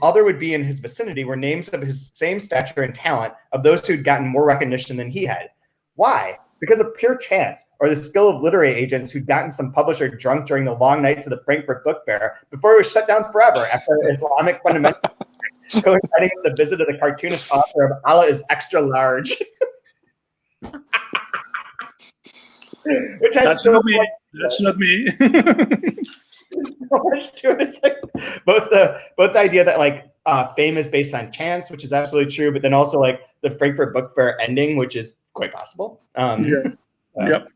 all there would be in his vicinity were names of his same stature and talent of those who'd gotten more recognition than he had. Why? Because of pure chance or the skill of literary agents who'd gotten some publisher drunk during the long nights of the Frankfurt Book Fair before it was shut down forever after Islamic fundamental coinciding with the visit of the cartoonist author of Allah is Extra Large. Which has That's not me. That's not me. So much to it. It's like both the idea that like fame is based on chance, which is absolutely true, but then also like the Frankfurt Book Fair ending, which is quite possible. Yep.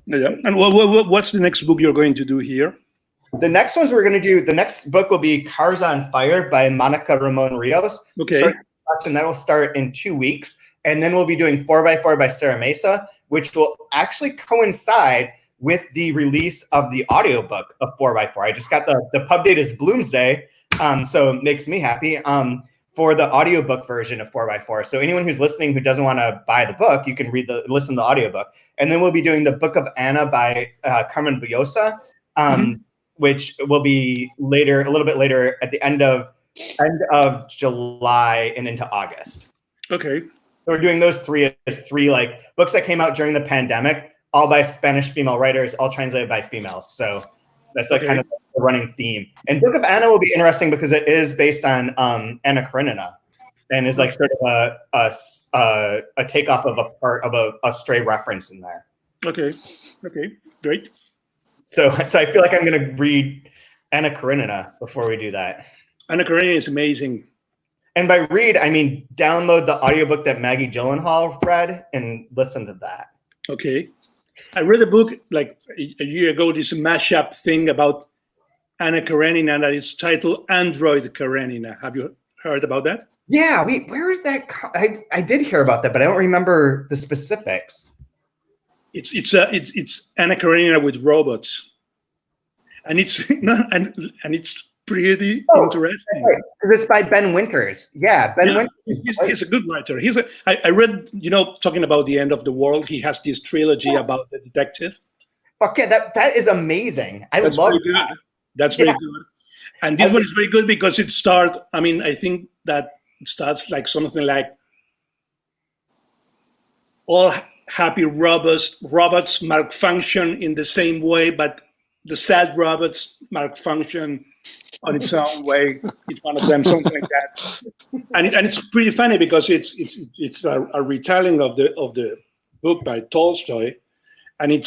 And what's the next book you're going to do here? The next ones we're going to do, the next book will be Cars on Fire by Monica Ramon Rios. Okay. And that will start in 2 weeks. And then we'll be doing 4x4 by Sarah Mesa, which will actually coincide with the release of the audiobook of 4x4. I just got the pub date is Bloomsday, so it makes me happy, for the audiobook version of 4x4. So anyone who's listening who doesn't want to buy the book, you can listen to the audiobook. And then we'll be doing the Book of Anna by Carmen Buyosa, which will be later, a little bit later at the end of July and into August. Okay. So we're doing those three like books that came out during the pandemic, all by Spanish female writers, all translated by females. So that's like kind of the running theme. And Book of Anna will be interesting because it is based on Anna Karenina, and is like sort of a takeoff of a part of a stray reference in there. Okay. Great. So I feel like I'm going to read Anna Karenina before we do that. Anna Karenina is amazing. And by read, I mean download the audiobook that Maggie Gyllenhaal read and listen to that. Okay. I read a book like a year ago, this mashup thing about Anna Karenina that is titled Android Karenina. Have you heard about that? Yeah, where is that? I did hear about that, but I don't remember the specifics. It's Anna Karenina with robots, and it's it's pretty interesting. Right. It's by Ben Winters. Yeah, Ben Winters. He's a good writer. I read, talking about the end of the world. He has this trilogy about the detective. Fuck yeah, that is amazing. That's love that. That's very good. And this one is very good because it starts. I mean, I think that it starts like something like all happy robots malfunction in the same way, but the sad robots malfunction on its own way. Each one of them, something like that. And it's pretty funny because it's a retelling of the book by Tolstoy, and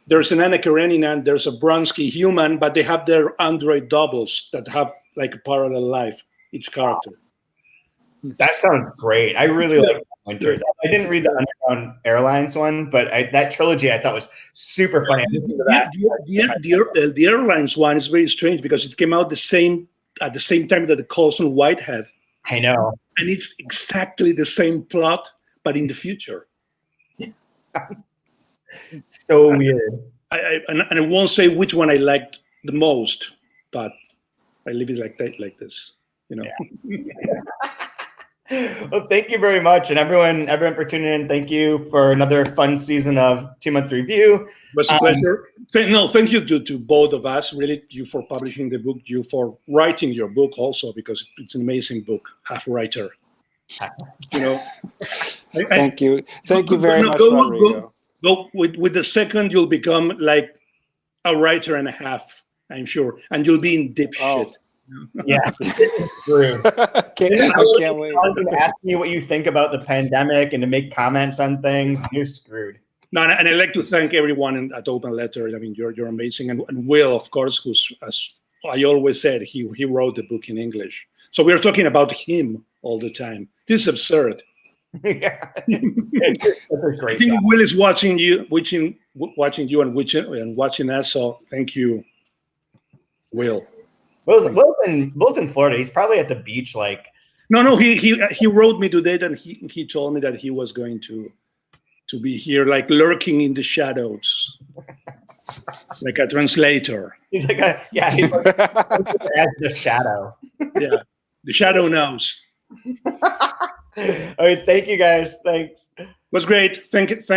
there's an Anna Karenina and there's a Bronsky human, but they have their android doubles that have like a parallel life, each character. That sounds great. I really like Winters. I didn't read the Underground Airlines one, but that trilogy I thought was super funny. The Airlines one is very strange because it came out at the same time that the Colson Whitehead. I know. And it's exactly the same plot, but in the future. So weird. I won't say which one I liked the most, but I leave it like this, Yeah. Well, thank you very much, and everyone for tuning in. Thank you for another fun season of 2 Month Review. It was a pleasure. Thank you to both of us. Really, you for publishing the book, you for writing your book also, because it's an amazing book. Half writer, Thank you very much, Rodrigo. Go with the second, you'll become like a writer and a half, I'm sure, and you'll be in deep shit. Yeah, true. I can't wait. To ask me what you think about the pandemic and to make comments on things. You're screwed. No, and I'd like to thank everyone at Open Letter. I mean, you're amazing, and Will, of course, who's, as I always said, he wrote the book in English. So we're talking about him all the time. This is absurd. Yeah, that's I think Will is watching you and watching us. So thank you, Will. Will's in Florida. He's probably at the beach. Like no. He wrote me today that he told me that he was going to be here, like lurking in the shadows, like a translator. He's like he's like as the shadow. Yeah, the shadow knows. All right, thank you guys. Thanks. It was great. Thanks.